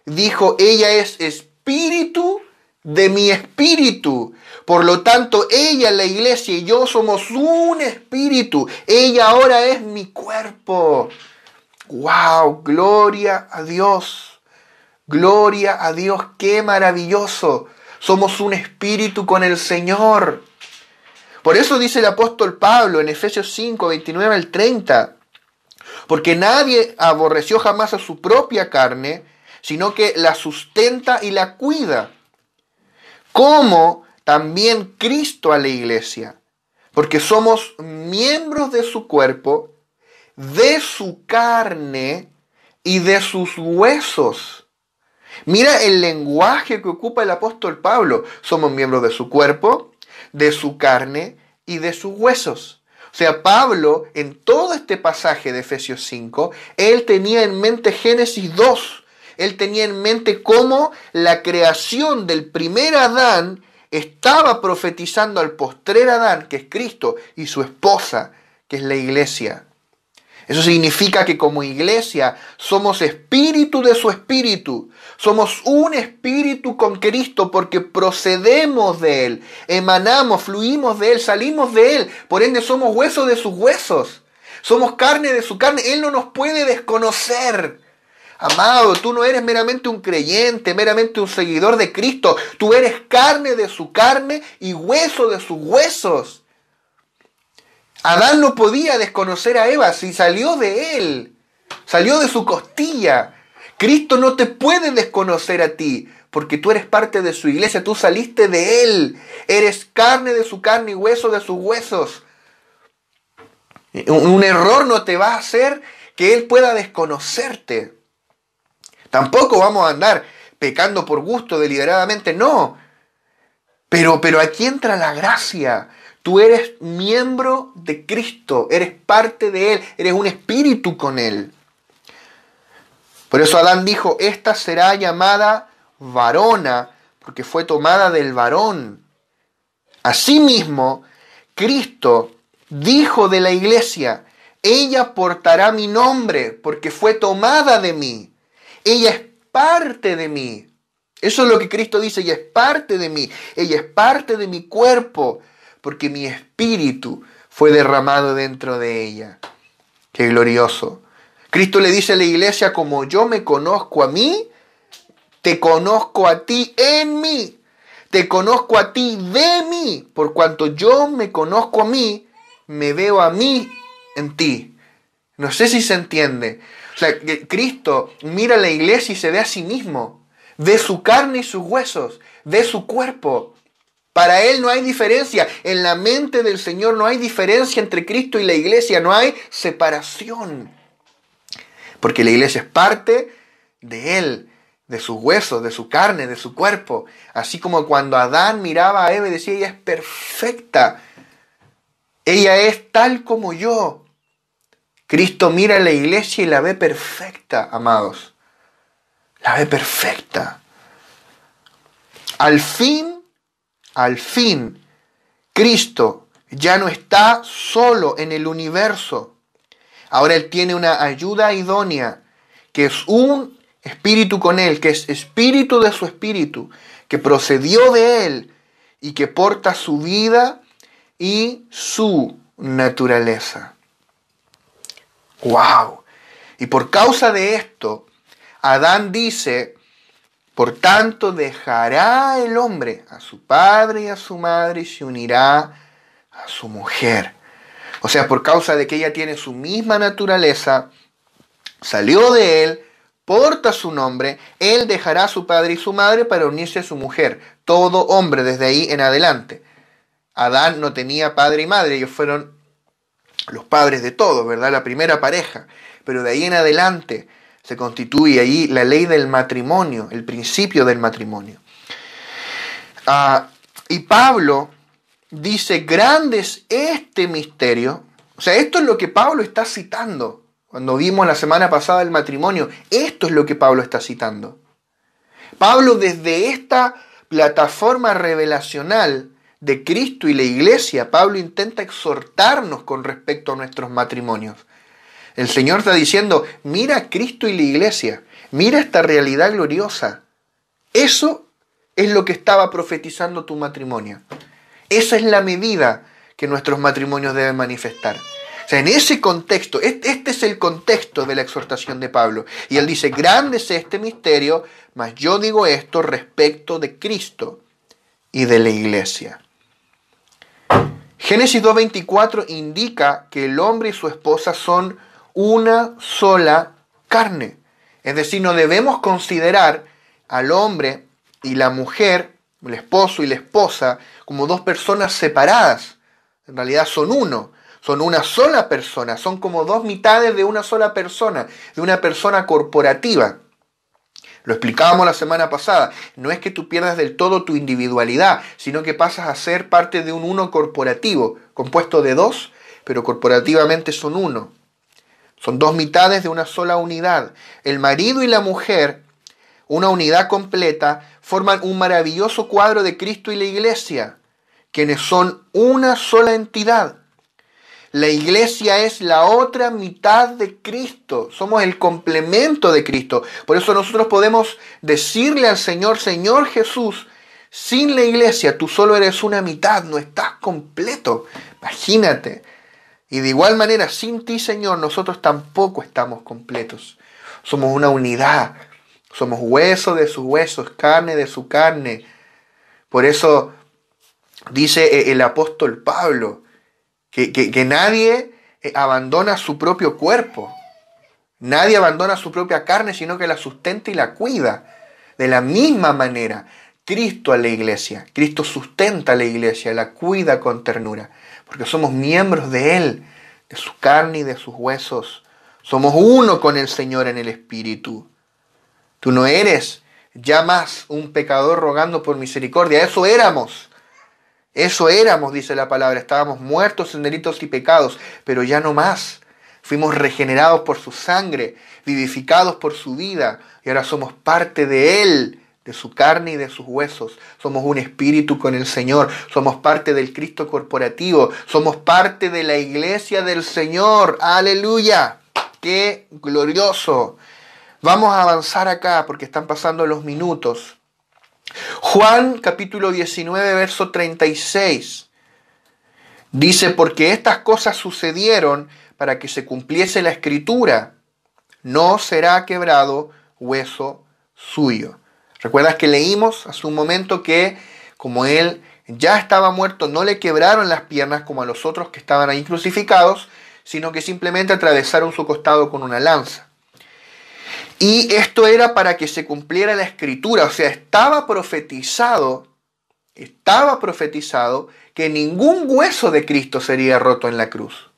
dijo: ella es espíritu de mi espíritu. Por lo tanto, ella, la iglesia, y yo somos un espíritu. Ella ahora es mi cuerpo. ¡Wow! Gloria a Dios. Gloria a Dios. ¡Qué maravilloso! Somos un espíritu con el Señor. Por eso dice el apóstol Pablo en Efesios 5, 29 al 30. Porque nadie aborreció jamás a su propia carne, sino que la sustenta y la cuida. Como también Cristo a la iglesia. Porque somos miembros de su cuerpo, de su carne y de sus huesos. Mira el lenguaje que ocupa el apóstol Pablo. Somos miembros de su cuerpo, de su carne y de sus huesos. O sea, Pablo, en todo este pasaje de Efesios 5, él tenía en mente Génesis 2. Él tenía en mente cómo la creación del primer Adán estaba profetizando al postrer Adán, que es Cristo, y su esposa, que es la iglesia. Eso significa que como iglesia somos espíritu de su espíritu. Somos un espíritu con Cristo porque procedemos de Él, emanamos, fluimos de Él, salimos de Él. Por ende somos huesos de sus huesos. Somos carne de su carne. Él no nos puede desconocer. Amado, tú no eres meramente un creyente, meramente un seguidor de Cristo. Tú eres carne de su carne y hueso de sus huesos. Adán no podía desconocer a Eva si salió de él, salió de su costilla. Cristo no te puede desconocer a ti, porque tú eres parte de su iglesia, tú saliste de él, eres carne de su carne y hueso de sus huesos. Un error no te va a hacer que él pueda desconocerte. Tampoco vamos a andar pecando por gusto deliberadamente, no. Pero aquí entra la gracia. Tú eres miembro de Cristo, eres parte de Él, eres un espíritu con Él. Por eso Adán dijo, esta será llamada varona, porque fue tomada del varón. Asimismo, Cristo dijo de la iglesia, ella portará mi nombre, porque fue tomada de mí. Ella es parte de mí. Eso es lo que Cristo dice, ella es parte de mí, ella es parte de mi cuerpo, porque mi espíritu fue derramado dentro de ella. ¡Qué glorioso! Cristo le dice a la iglesia, como yo me conozco a mí, te conozco a ti en mí. Te conozco a ti de mí. Por cuanto yo me conozco a mí, me veo a mí en ti. No sé si se entiende. O sea, que Cristo mira a la iglesia y se ve a sí mismo. Ve su carne y sus huesos. Ve su cuerpo. Para Él no hay diferencia. En la mente del Señor no hay diferencia entre Cristo y la iglesia. No hay separación. Porque la iglesia es parte de Él, de sus huesos, de su carne, de su cuerpo. Así como cuando Adán miraba a Eva y decía, ella es perfecta. Ella es tal como yo. Cristo mira a la iglesia y la ve perfecta, amados. La ve perfecta. Al fin, Cristo ya no está solo en el universo. Ahora Él tiene una ayuda idónea, que es un espíritu con Él, que es espíritu de su espíritu, que procedió de Él y que porta su vida y su naturaleza. ¡Wow! Y por causa de esto, Adán dice, por tanto dejará el hombre a su padre y a su madre y se unirá a su mujer. O sea, por causa de que ella tiene su misma naturaleza, salió de él, porta su nombre, él dejará a su padre y su madre para unirse a su mujer. Todo hombre desde ahí en adelante. Adán no tenía padre y madre, ellos fueron los padres de todos, ¿verdad? La primera pareja. Pero de ahí en adelante se constituye ahí la ley del matrimonio, el principio del matrimonio. Y Pablo dice, grande es este misterio. O sea, esto es lo que Pablo está citando. Cuando vimos la semana pasada el matrimonio, esto es lo que Pablo está citando. Pablo desde esta plataforma revelacional de Cristo y la iglesia, Pablo intenta exhortarnos con respecto a nuestros matrimonios. El Señor está diciendo, mira a Cristo y la iglesia, mira esta realidad gloriosa. Eso es lo que estaba profetizando tu matrimonio. Esa es la medida que nuestros matrimonios deben manifestar. O sea, en ese contexto, este es el contexto de la exhortación de Pablo. Y él dice, grande es este misterio, mas yo digo esto respecto de Cristo y de la iglesia. Génesis 2:24 indica que el hombre y su esposa son una sola carne. Es decir, no debemos considerar al hombre y la mujer, el esposo y la esposa, como dos personas separadas. En realidad son uno, son una sola persona, son como dos mitades de una sola persona, de una persona corporativa. Lo explicábamos la semana pasada, no es que tú pierdas del todo tu individualidad, sino que pasas a ser parte de un uno corporativo, compuesto de dos, pero corporativamente son uno. Son dos mitades de una sola unidad. El marido y la mujer, una unidad completa, forman un maravilloso cuadro de Cristo y la iglesia, quienes son una sola entidad. La iglesia es la otra mitad de Cristo. Somos el complemento de Cristo. Por eso nosotros podemos decirle al Señor, Señor Jesús, sin la iglesia tú solo eres una mitad, no estás completo. Imagínate. Y de igual manera, sin ti, Señor, nosotros tampoco estamos completos. Somos una unidad. Somos hueso de sus huesos, carne de su carne. Por eso dice el apóstol Pablo, que nadie abandona su propio cuerpo. Nadie abandona su propia carne, sino que la sustenta y la cuida. De la misma manera, Cristo a la iglesia. Cristo sustenta a la iglesia, la cuida con ternura. Porque somos miembros de Él, de su carne y de sus huesos. Somos uno con el Señor en el Espíritu. Tú no eres ya más un pecador rogando por misericordia. Eso éramos. Eso éramos, dice la palabra. Estábamos muertos en delitos y pecados, pero ya no más. Fuimos regenerados por su sangre, vivificados por su vida, y ahora somos parte de Él, de su carne y de sus huesos. Somos un espíritu con el Señor, somos parte del Cristo corporativo, somos parte de la iglesia del Señor. ¡Aleluya! ¡Qué glorioso! Vamos a avanzar acá porque están pasando los minutos. Juan capítulo 19, verso 36. Dice, porque estas cosas sucedieron para que se cumpliese la escritura. No será quebrado hueso suyo. ¿Recuerdas que leímos hace un momento que como él ya estaba muerto, no le quebraron las piernas como a los otros que estaban ahí crucificados, sino que simplemente atravesaron su costado con una lanza? Y esto era para que se cumpliera la escritura, o sea, estaba profetizado que ningún hueso de Cristo sería roto en la cruz.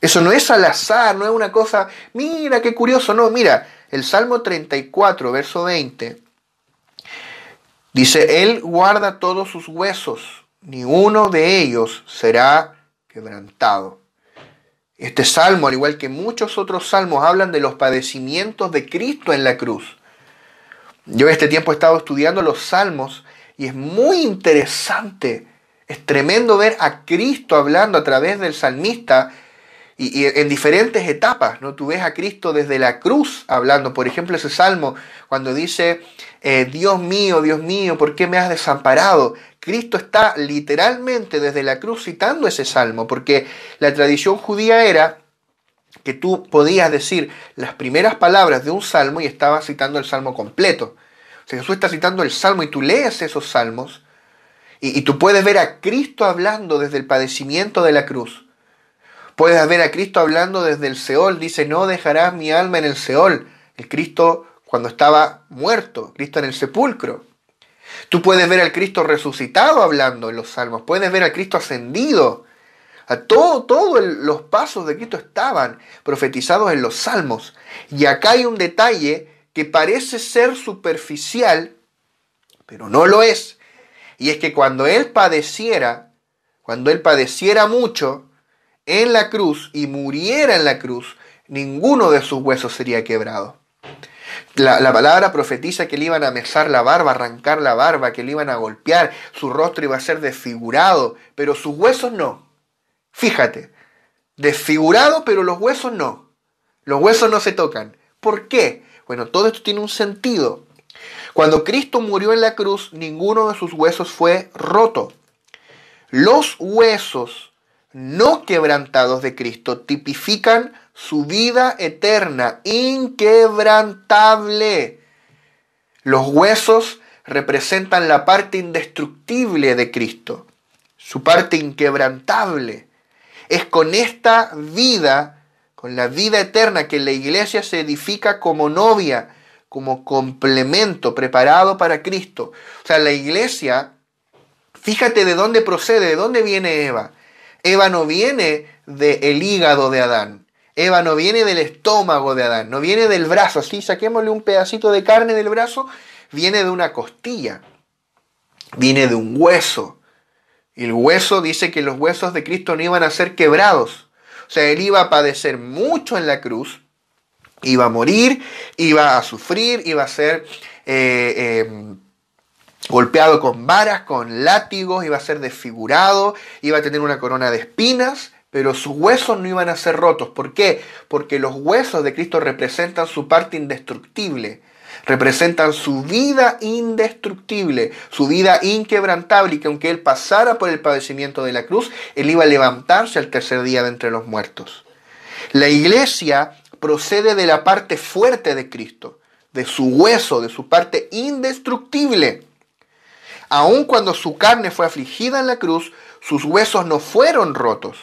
Eso no es al azar, no es una cosa, mira qué curioso, no, mira, el Salmo 34, verso 20, dice, Él guarda todos sus huesos, ni uno de ellos será quebrantado. Este salmo, al igual que muchos otros salmos, hablan de los padecimientos de Cristo en la cruz. Yo este tiempo he estado estudiando los salmos y es muy interesante, es tremendo ver a Cristo hablando a través del salmista y en diferentes etapas, ¿no? Tú ves a Cristo desde la cruz hablando, por ejemplo, ese salmo cuando dice, Dios mío, ¿por qué me has desamparado? Cristo está literalmente desde la cruz citando ese salmo, porque la tradición judía era que tú podías decir las primeras palabras de un salmo y estabas citando el salmo completo. O sea, Jesús está citando el salmo y tú lees esos salmos y tú puedes ver a Cristo hablando desde el padecimiento de la cruz. Puedes ver a Cristo hablando desde el Seol. Dice, no dejarás mi alma en el Seol. El Cristo cuando estaba muerto, Cristo en el sepulcro. Tú puedes ver al Cristo resucitado hablando en los salmos. Puedes ver al Cristo ascendido. A todos los pasos de Cristo estaban profetizados en los salmos. Y acá hay un detalle que parece ser superficial, pero no lo es. Y es que cuando Él padeciera mucho en la cruz y muriera en la cruz, ninguno de sus huesos sería quebrado. La palabra profetiza que le iban a mesar la barba, arrancar la barba, que le iban a golpear, su rostro iba a ser desfigurado, pero sus huesos no. Fíjate, desfigurado, pero los huesos no. Los huesos no se tocan. ¿Por qué? Bueno, todo esto tiene un sentido. Cuando Cristo murió en la cruz, ninguno de sus huesos fue roto. Los huesos no quebrantados de Cristo tipifican su vida eterna, inquebrantable. Los huesos representan la parte indestructible de Cristo, su parte inquebrantable. Es con esta vida, con la vida eterna, que la iglesia se edifica como novia, como complemento preparado para Cristo. O sea, la iglesia, fíjate de dónde procede, de dónde viene Eva. Eva no viene del hígado de Adán. Eva no viene del estómago de Adán, no viene del brazo. Así, saquémosle un pedacito de carne del brazo, viene de una costilla, viene de un hueso. Y el hueso dice que los huesos de Cristo no iban a ser quebrados. O sea, Él iba a padecer mucho en la cruz, iba a morir, iba a sufrir, iba a ser golpeado con varas, con látigos, iba a ser desfigurado, iba a tener una corona de espinas, pero sus huesos no iban a ser rotos. ¿Por qué? Porque los huesos de Cristo representan su parte indestructible, representan su vida indestructible, su vida inquebrantable, y que aunque Él pasara por el padecimiento de la cruz, Él iba a levantarse al tercer día de entre los muertos. La iglesia procede de la parte fuerte de Cristo, de su hueso, de su parte indestructible. Aun cuando su carne fue afligida en la cruz, sus huesos no fueron rotos,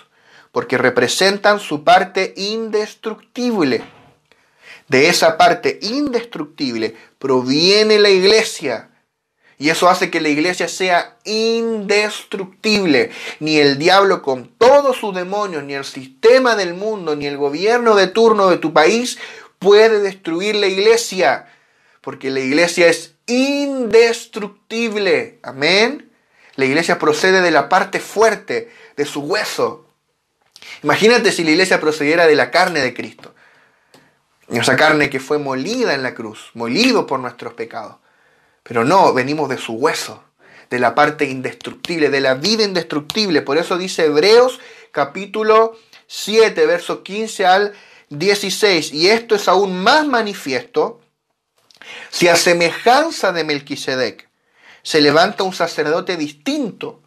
porque representan su parte indestructible. De esa parte indestructible proviene la iglesia. Y eso hace que la iglesia sea indestructible. Ni el diablo con todos sus demonios, ni el sistema del mundo, ni el gobierno de turno de tu país puede destruir la iglesia. Porque la iglesia es indestructible. Amén. La iglesia procede de la parte fuerte, de su hueso. Imagínate si la iglesia procediera de la carne de Cristo. Esa carne que fue molida en la cruz, molido por nuestros pecados. Pero no, venimos de su hueso, de la parte indestructible, de la vida indestructible. Por eso dice Hebreos capítulo 7, versos 15 al 16. Y esto es aún más manifiesto si a semejanza de Melquisedec se levanta un sacerdote distinto,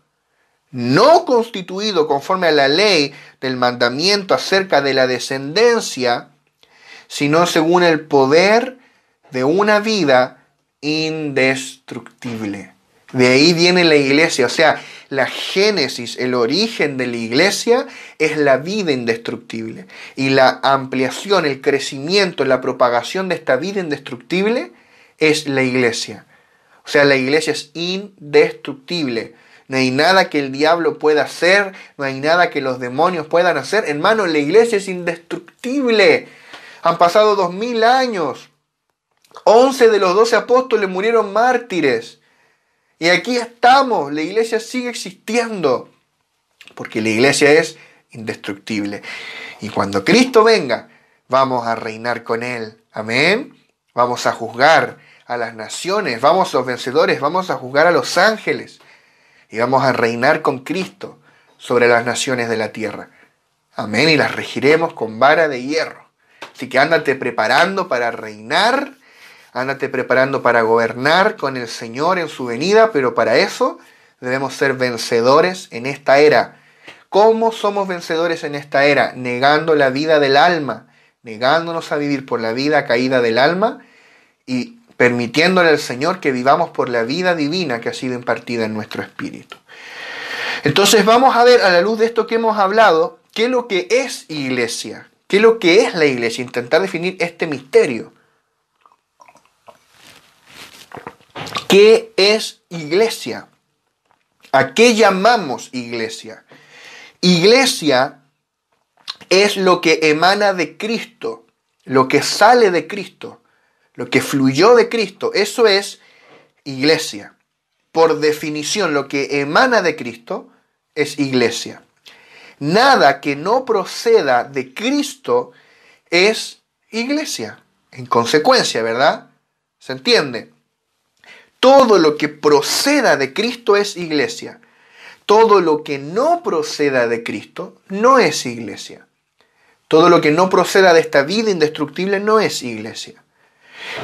no constituido conforme a la ley del mandamiento acerca de la descendencia, sino según el poder de una vida indestructible. De ahí viene la iglesia, o sea, la génesis, el origen de la iglesia es la vida indestructible. Y la ampliación, el crecimiento, la propagación de esta vida indestructible es la iglesia. O sea, la iglesia es indestructible. No hay nada que el diablo pueda hacer, no hay nada que los demonios puedan hacer. Hermano, la iglesia es indestructible. Han pasado 2000 años. 11 de los 12 apóstoles murieron mártires. Y aquí estamos, la iglesia sigue existiendo. Porque la iglesia es indestructible. Y cuando Cristo venga, vamos a reinar con Él. Amén. Vamos a juzgar a las naciones, vamos los vencedores, vamos a juzgar a los ángeles. Y vamos a reinar con Cristo sobre las naciones de la tierra. Amén. Y las regiremos con vara de hierro. Así que ándate preparando para reinar, ándate preparando para gobernar con el Señor en su venida, pero para eso debemos ser vencedores en esta era. ¿Cómo somos vencedores en esta era? Negando la vida del alma, negándonos a vivir por la vida caída del alma y permitiéndole al Señor que vivamos por la vida divina que ha sido impartida en nuestro espíritu. Entonces vamos a ver, a la luz de esto que hemos hablado, qué es lo que es iglesia. ¿Qué es lo que es la iglesia? Intentar definir este misterio. ¿Qué es iglesia? ¿A qué llamamos iglesia? Iglesia es lo que emana de Cristo, lo que sale de Cristo, lo que fluyó de Cristo. Eso es iglesia. Por definición, lo que emana de Cristo es iglesia. Nada que no proceda de Cristo es iglesia. En consecuencia, ¿verdad? ¿Se entiende? Todo lo que proceda de Cristo es iglesia. Todo lo que no proceda de Cristo no es iglesia. Todo lo que no proceda de esta vida indestructible no es iglesia.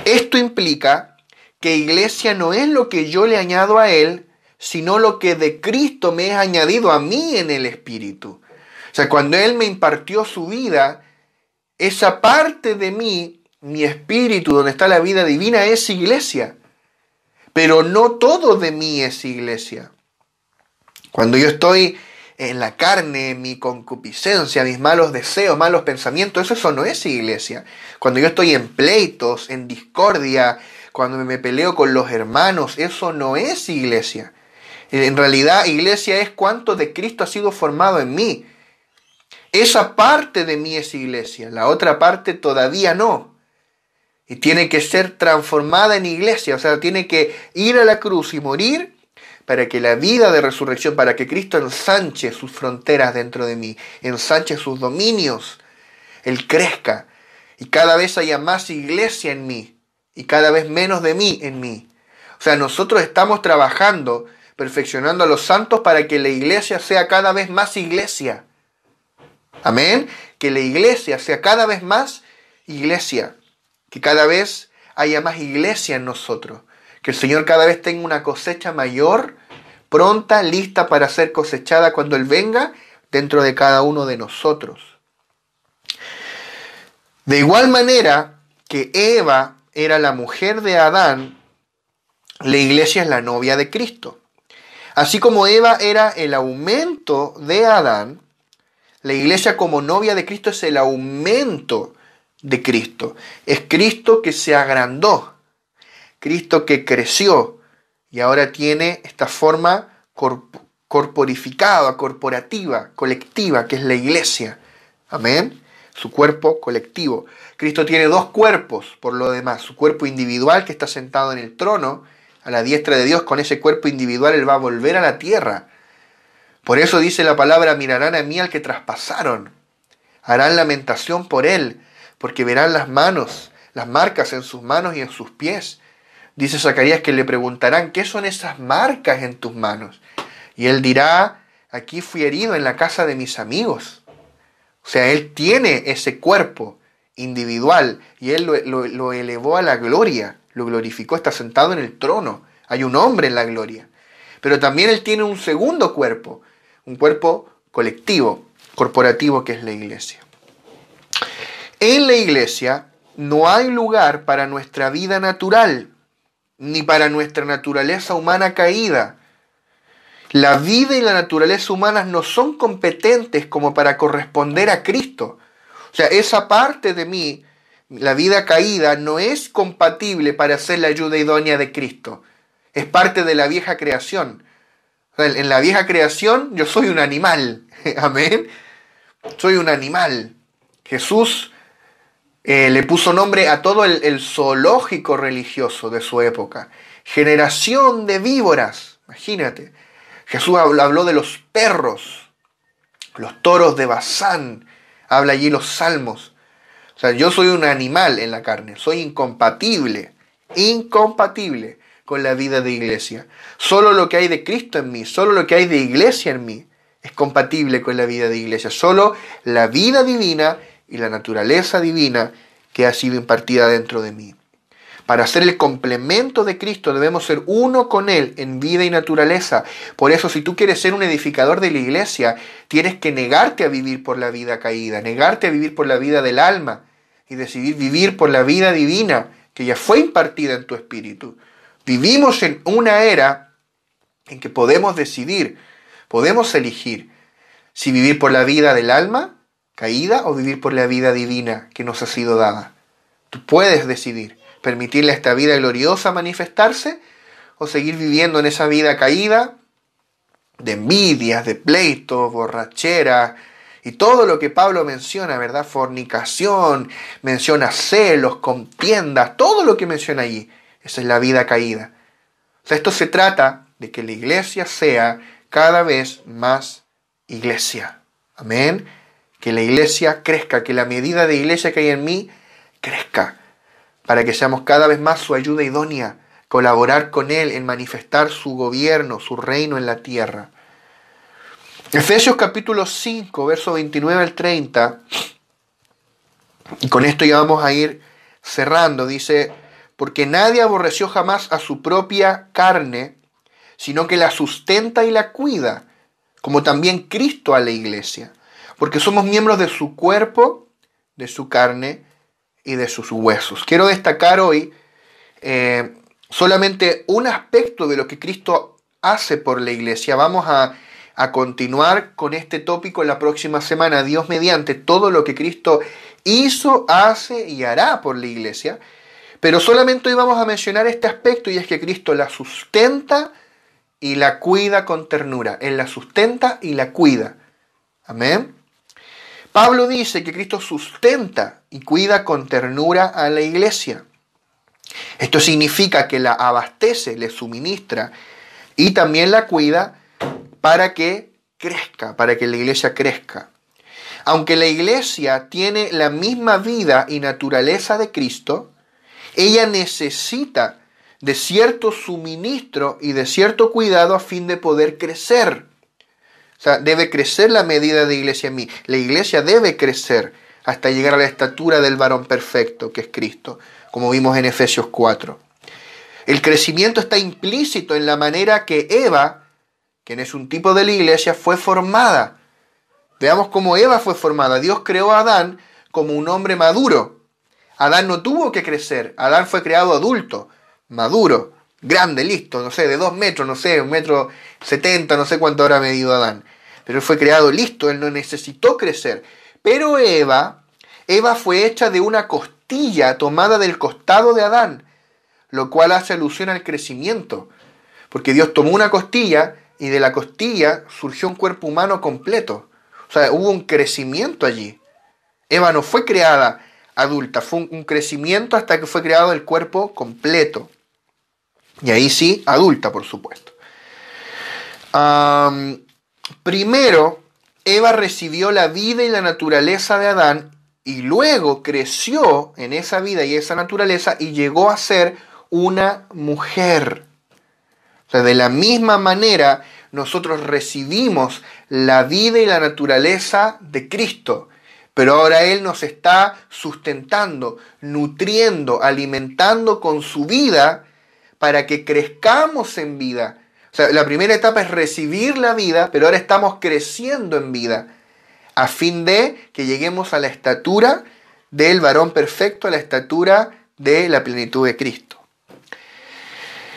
Esto implica que iglesia no es lo que yo le añado a él, sino lo que de Cristo me es añadido a mí en el Espíritu. O sea, cuando él me impartió su vida, esa parte de mí, mi espíritu, donde está la vida divina, es iglesia. Pero no todo de mí es iglesia. Cuando yo estoy en la carne, mi concupiscencia, mis malos deseos, malos pensamientos, eso no es iglesia. Cuando yo estoy en pleitos, en discordia, cuando me peleo con los hermanos, eso no es iglesia. En realidad, iglesia es cuánto de Cristo ha sido formado en mí. Esa parte de mí es iglesia, la otra parte todavía no. Y tiene que ser transformada en iglesia, o sea, tiene que ir a la cruz y morir para que la vida de resurrección, para que Cristo ensanche sus fronteras dentro de mí, ensanche sus dominios, Él crezca y cada vez haya más iglesia en mí y cada vez menos de mí en mí. O sea, nosotros estamos trabajando, perfeccionando a los santos para que la iglesia sea cada vez más iglesia. Amén. Que la iglesia sea cada vez más iglesia. Que cada vez haya más iglesia en nosotros. Que el Señor cada vez tenga una cosecha mayor, pronta, lista para ser cosechada cuando Él venga dentro de cada uno de nosotros. De igual manera que Eva era la mujer de Adán, la iglesia es la novia de Cristo. Así como Eva era el aumento de Adán, la iglesia como novia de Cristo es el aumento de Cristo. Es Cristo que se agrandó, Cristo que creció y ahora tiene esta forma corporificada, corporativa, colectiva, que es la iglesia. Amén. Su cuerpo colectivo. Cristo tiene dos cuerpos, por lo demás. Su cuerpo individual que está sentado en el trono, a la diestra de Dios. Con ese cuerpo individual Él va a volver a la tierra. Por eso dice la palabra, mirarán a mí al que traspasaron. Harán lamentación por Él, porque verán las manos, las marcas en sus manos y en sus pies. Dice Zacarías que le preguntarán, ¿qué son esas marcas en tus manos? Y Él dirá, aquí fui herido en la casa de mis amigos. O sea, Él tiene ese cuerpo individual y Él lo elevó a la gloria, lo glorificó, está sentado en el trono. Hay un hombre en la gloria. Pero también Él tiene un segundo cuerpo, un cuerpo colectivo, corporativo, que es la iglesia. En la iglesia no hay lugar para nuestra vida natural, ni para nuestra naturaleza humana caída. La vida y la naturaleza humanas no son competentes como para corresponder a Cristo. O sea, esa parte de mí, la vida caída, no es compatible para ser la ayuda idónea de Cristo. Es parte de la vieja creación. O sea, en la vieja creación yo soy un animal. Amén. Soy un animal. Jesús le puso nombre a todo el zoológico religioso de su época. Generación de víboras. Imagínate. Jesús habló de los perros, los toros de Basán. Habla allí los salmos. O sea, yo soy un animal en la carne. Soy incompatible con la vida de iglesia. Solo lo que hay de Cristo en mí, solo lo que hay de iglesia en mí es compatible con la vida de iglesia. Solo la vida divina y la naturaleza divina que ha sido impartida dentro de mí. Para ser el complemento de Cristo debemos ser uno con Él en vida y naturaleza. Por eso, si tú quieres ser un edificador de la iglesia, tienes que negarte a vivir por la vida caída, negarte a vivir por la vida del alma y decidir vivir por la vida divina que ya fue impartida en tu espíritu. Vivimos en una era en que podemos decidir, podemos elegir si vivir por la vida del alma caída o vivir por la vida divina que nos ha sido dada. Tú puedes decidir permitirle a esta vida gloriosa manifestarse o seguir viviendo en esa vida caída de envidias, de pleitos, borrachera y todo lo que Pablo menciona, ¿verdad? Fornicación, menciona celos, contiendas, todo lo que menciona allí. Esa es la vida caída. O sea, esto se trata de que la iglesia sea cada vez más iglesia. Amén. Que la iglesia crezca, que la medida de iglesia que hay en mí crezca, para que seamos cada vez más su ayuda idónea, colaborar con Él en manifestar su gobierno, su reino en la tierra. Efesios capítulo 5, verso 29 al 30, y con esto ya vamos a ir cerrando, dice: porque nadie aborreció jamás a su propia carne, sino que la sustenta y la cuida, como también Cristo a la iglesia, porque somos miembros de su cuerpo, de su carne y de sus huesos. Quiero destacar hoy solamente un aspecto de lo que Cristo hace por la iglesia. Vamos a continuar con este tópico la próxima semana, Dios mediante, todo lo que Cristo hizo, hace y hará por la iglesia. Pero solamente hoy vamos a mencionar este aspecto, y es que Cristo la sustenta y la cuida con ternura. Él la sustenta y la cuida. Amén. Pablo dice que Cristo sustenta y cuida con ternura a la iglesia. Esto significa que la abastece, le suministra y también la cuida para que crezca, para que la iglesia crezca. Aunque la iglesia tiene la misma vida y naturaleza de Cristo, ella necesita de cierto suministro y de cierto cuidado a fin de poder crecer. O sea, debe crecer la medida de iglesia en mí. La iglesia debe crecer hasta llegar a la estatura del varón perfecto, que es Cristo, como vimos en Efesios 4. El crecimiento está implícito en la manera que Eva, quien es un tipo de la iglesia, fue formada. Veamos cómo Eva fue formada. Dios creó a Adán como un hombre maduro. Adán no tuvo que crecer. Adán fue creado adulto, maduro, grande, listo, no sé, de 2 metros, no sé, 1,70 m, no sé cuánto habrá medido Adán. Pero él fue creado listo, él no necesitó crecer. Pero Eva fue hecha de una costilla tomada del costado de Adán, lo cual hace alusión al crecimiento. Porque Dios tomó una costilla y de la costilla surgió un cuerpo humano completo. O sea, hubo un crecimiento allí. Eva no fue creada adulta, fue un crecimiento hasta que fue creado el cuerpo completo. Y ahí sí, adulta, por supuesto. Primero, Eva recibió la vida y la naturaleza de Adán y luego creció en esa vida y esa naturaleza y llegó a ser una mujer. O sea, de la misma manera, nosotros recibimos la vida y la naturaleza de Cristo, pero ahora Él nos está sustentando, nutriendo, alimentando con su vida para que crezcamos en vida. O sea, la primera etapa es recibir la vida, pero ahora estamos creciendo en vida, a fin de que lleguemos a la estatura del varón perfecto, a la estatura de la plenitud de Cristo.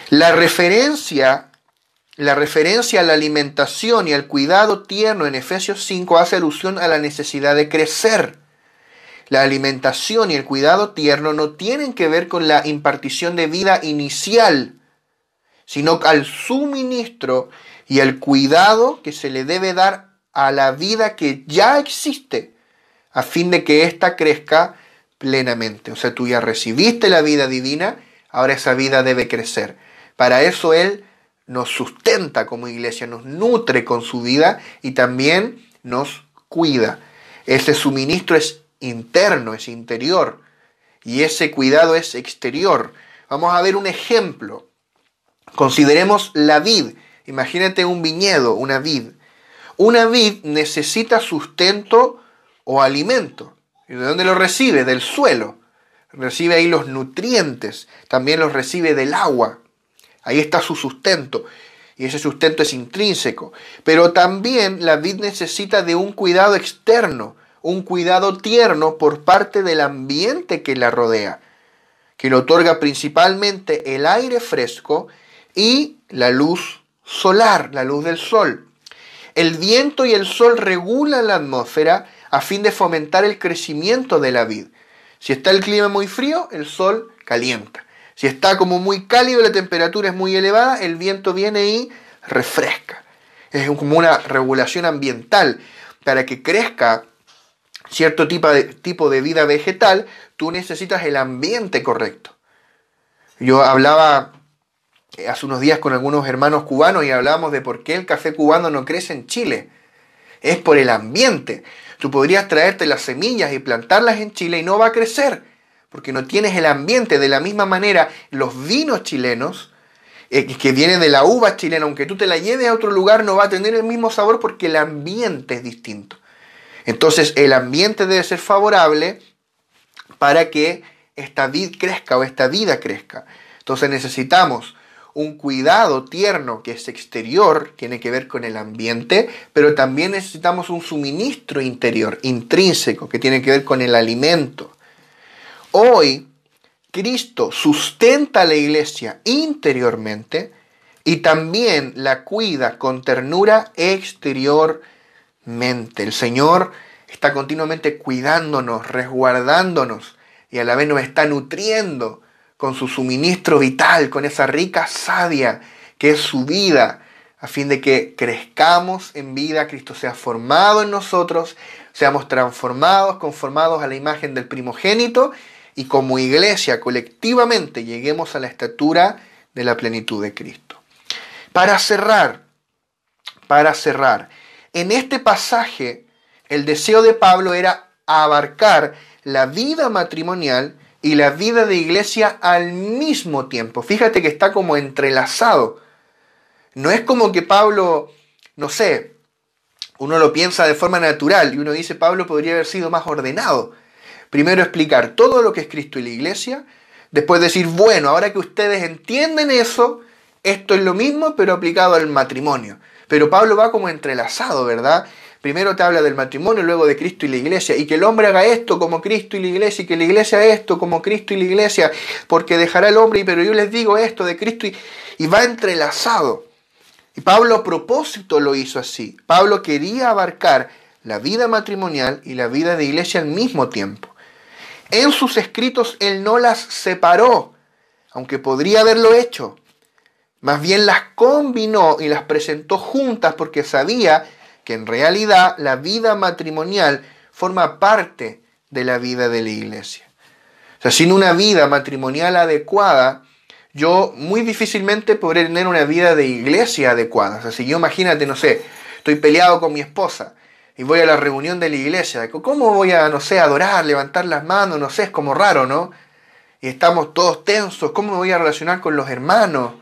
La referencia a la alimentación y al cuidado tierno en Efesios 5 hace alusión a la necesidad de crecer. La alimentación y el cuidado tierno no tienen que ver con la impartición de vida inicial, sino al suministro y al cuidado que se le debe dar a la vida que ya existe, a fin de que ésta crezca plenamente. O sea, tú ya recibiste la vida divina, ahora esa vida debe crecer. Para eso Él nos sustenta como iglesia, nos nutre con su vida y también nos cuida. Ese suministro es interno, es interior, y ese cuidado es exterior. Vamos a ver un ejemplo. Consideremos la vid. Imagínate un viñedo, una vid. Una vid necesita sustento o alimento. ¿Y de dónde lo recibe? Del suelo. Recibe ahí los nutrientes, también los recibe del agua. Ahí está su sustento, y ese sustento es intrínseco. Pero también la vid necesita de un cuidado externo, un cuidado tierno por parte del ambiente que la rodea, que le otorga principalmente el aire fresco y la luz solar, la luz del sol. El viento y el sol regulan la atmósfera a fin de fomentar el crecimiento de la vid. Si está el clima muy frío, el sol calienta. Si está como muy cálido, la temperatura es muy elevada, el viento viene y refresca. Es como una regulación ambiental. Para que crezca cierto tipo de vida vegetal, tú necesitas el ambiente correcto. Yo hablaba hace unos días con algunos hermanos cubanos y hablábamos de por qué el café cubano no crece en Chile. Es por el ambiente. Tú podrías traerte las semillas y plantarlas en Chile y no va a crecer, porque no tienes el ambiente. De la misma manera, los vinos chilenos, que vienen de la uva chilena, aunque tú te la lleves a otro lugar, no va a tener el mismo sabor porque el ambiente es distinto. Entonces, el ambiente debe ser favorable para que esta vid crezca o esta vida crezca. Entonces necesitamos un cuidado tierno que es exterior, tiene que ver con el ambiente, pero también necesitamos un suministro interior, intrínseco, que tiene que ver con el alimento. Hoy, Cristo sustenta a la iglesia interiormente y también la cuida con ternura exteriormente. El Señor está continuamente cuidándonos, resguardándonos y a la vez nos está nutriendo con su suministro vital, con esa rica savia que es su vida, a fin de que crezcamos en vida, Cristo sea formado en nosotros, seamos transformados, conformados a la imagen del primogénito y como iglesia colectivamente lleguemos a la estatura de la plenitud de Cristo. Para cerrar, en este pasaje el deseo de Pablo era abarcar la vida matrimonial y la vida de iglesia al mismo tiempo. Fíjate que está como entrelazado. No es como que Pablo, no sé, uno lo piensa de forma natural y uno dice Pablo podría haber sido más ordenado. Primero explicar todo lo que es Cristo y la iglesia, después decir, bueno, ahora que ustedes entienden eso, esto es lo mismo pero aplicado al matrimonio. Pero Pablo va como entrelazado, ¿verdad? Primero te habla del matrimonio, luego de Cristo y la iglesia, y que el hombre haga esto como Cristo y la iglesia, y que la iglesia haga esto como Cristo y la iglesia, porque dejará el hombre, pero yo les digo esto de Cristo, y va entrelazado. Y Pablo a propósito lo hizo así. Pablo quería abarcar la vida matrimonial y la vida de iglesia al mismo tiempo. En sus escritos él no las separó, aunque podría haberlo hecho. Más bien las combinó y las presentó juntas porque sabía que en realidad la vida matrimonial forma parte de la vida de la iglesia. O sea, sin una vida matrimonial adecuada, yo muy difícilmente podré tener una vida de iglesia adecuada. O sea, si yo imagínate, no sé, estoy peleado con mi esposa y voy a la reunión de la iglesia, ¿cómo voy a, no sé, adorar, levantar las manos? No sé, es como raro, ¿no? Y estamos todos tensos, ¿cómo me voy a relacionar con los hermanos?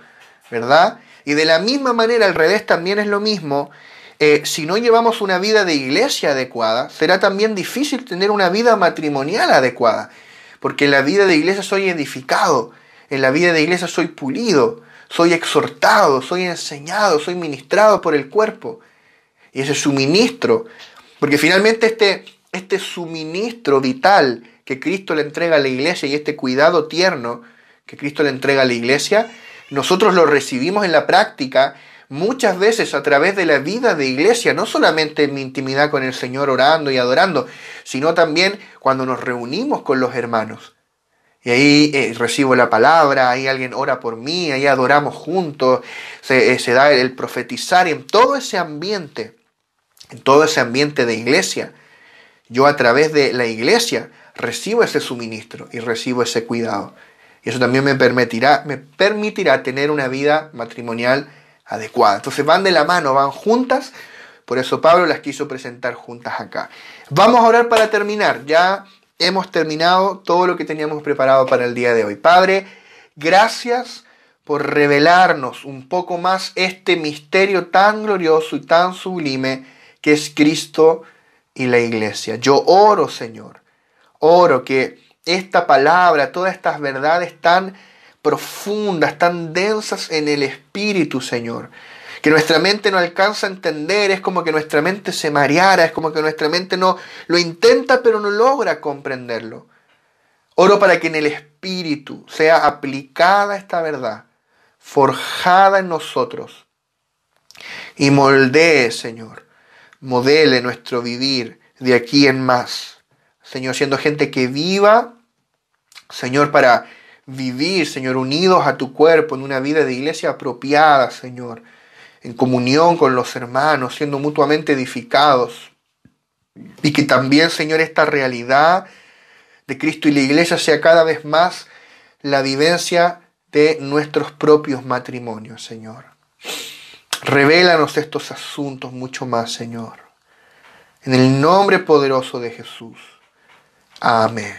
¿Verdad? Y de la misma manera, al revés, también es lo mismo. Si no llevamos una vida de iglesia adecuada, será también difícil tener una vida matrimonial adecuada. Porque en la vida de iglesia soy edificado, en la vida de iglesia soy pulido, soy exhortado, soy enseñado, soy ministrado por el cuerpo. Y ese suministro, porque finalmente este suministro vital que Cristo le entrega a la iglesia y este cuidado tierno que Cristo le entrega a la iglesia, nosotros lo recibimos en la práctica muchas veces a través de la vida de iglesia, no solamente en mi intimidad con el Señor orando y adorando, sino también cuando nos reunimos con los hermanos. Y ahí recibo la palabra, ahí alguien ora por mí, ahí adoramos juntos, se da el profetizar y en todo ese ambiente de iglesia, yo a través de la iglesia recibo ese suministro y recibo ese cuidado. Y eso también me permitirá tener una vida matrimonial adecuada. Entonces van de la mano, van juntas. Por eso Pablo las quiso presentar juntas acá. Vamos a orar para terminar. Ya hemos terminado todo lo que teníamos preparado para el día de hoy. Padre, gracias por revelarnos un poco más este misterio tan glorioso y tan sublime que es Cristo y la iglesia. Yo oro, Señor, oro que esta palabra, todas estas verdades tan profundas, tan densas en el Espíritu, Señor, que nuestra mente no alcanza a entender, es como que nuestra mente se mareara, es como que nuestra mente no lo intenta pero no logra comprenderlo. Oro para que en el Espíritu sea aplicada esta verdad, forjada en nosotros y moldee, Señor, modele nuestro vivir de aquí en más. Señor, siendo gente que viva, Señor, para vivir, Señor, unidos a tu cuerpo en una vida de iglesia apropiada, Señor, en comunión con los hermanos, siendo mutuamente edificados. Y que también, Señor, esta realidad de Cristo y la iglesia sea cada vez más la vivencia de nuestros propios matrimonios, Señor. Revélanos estos asuntos mucho más, Señor. En el nombre poderoso de Jesús. Amén.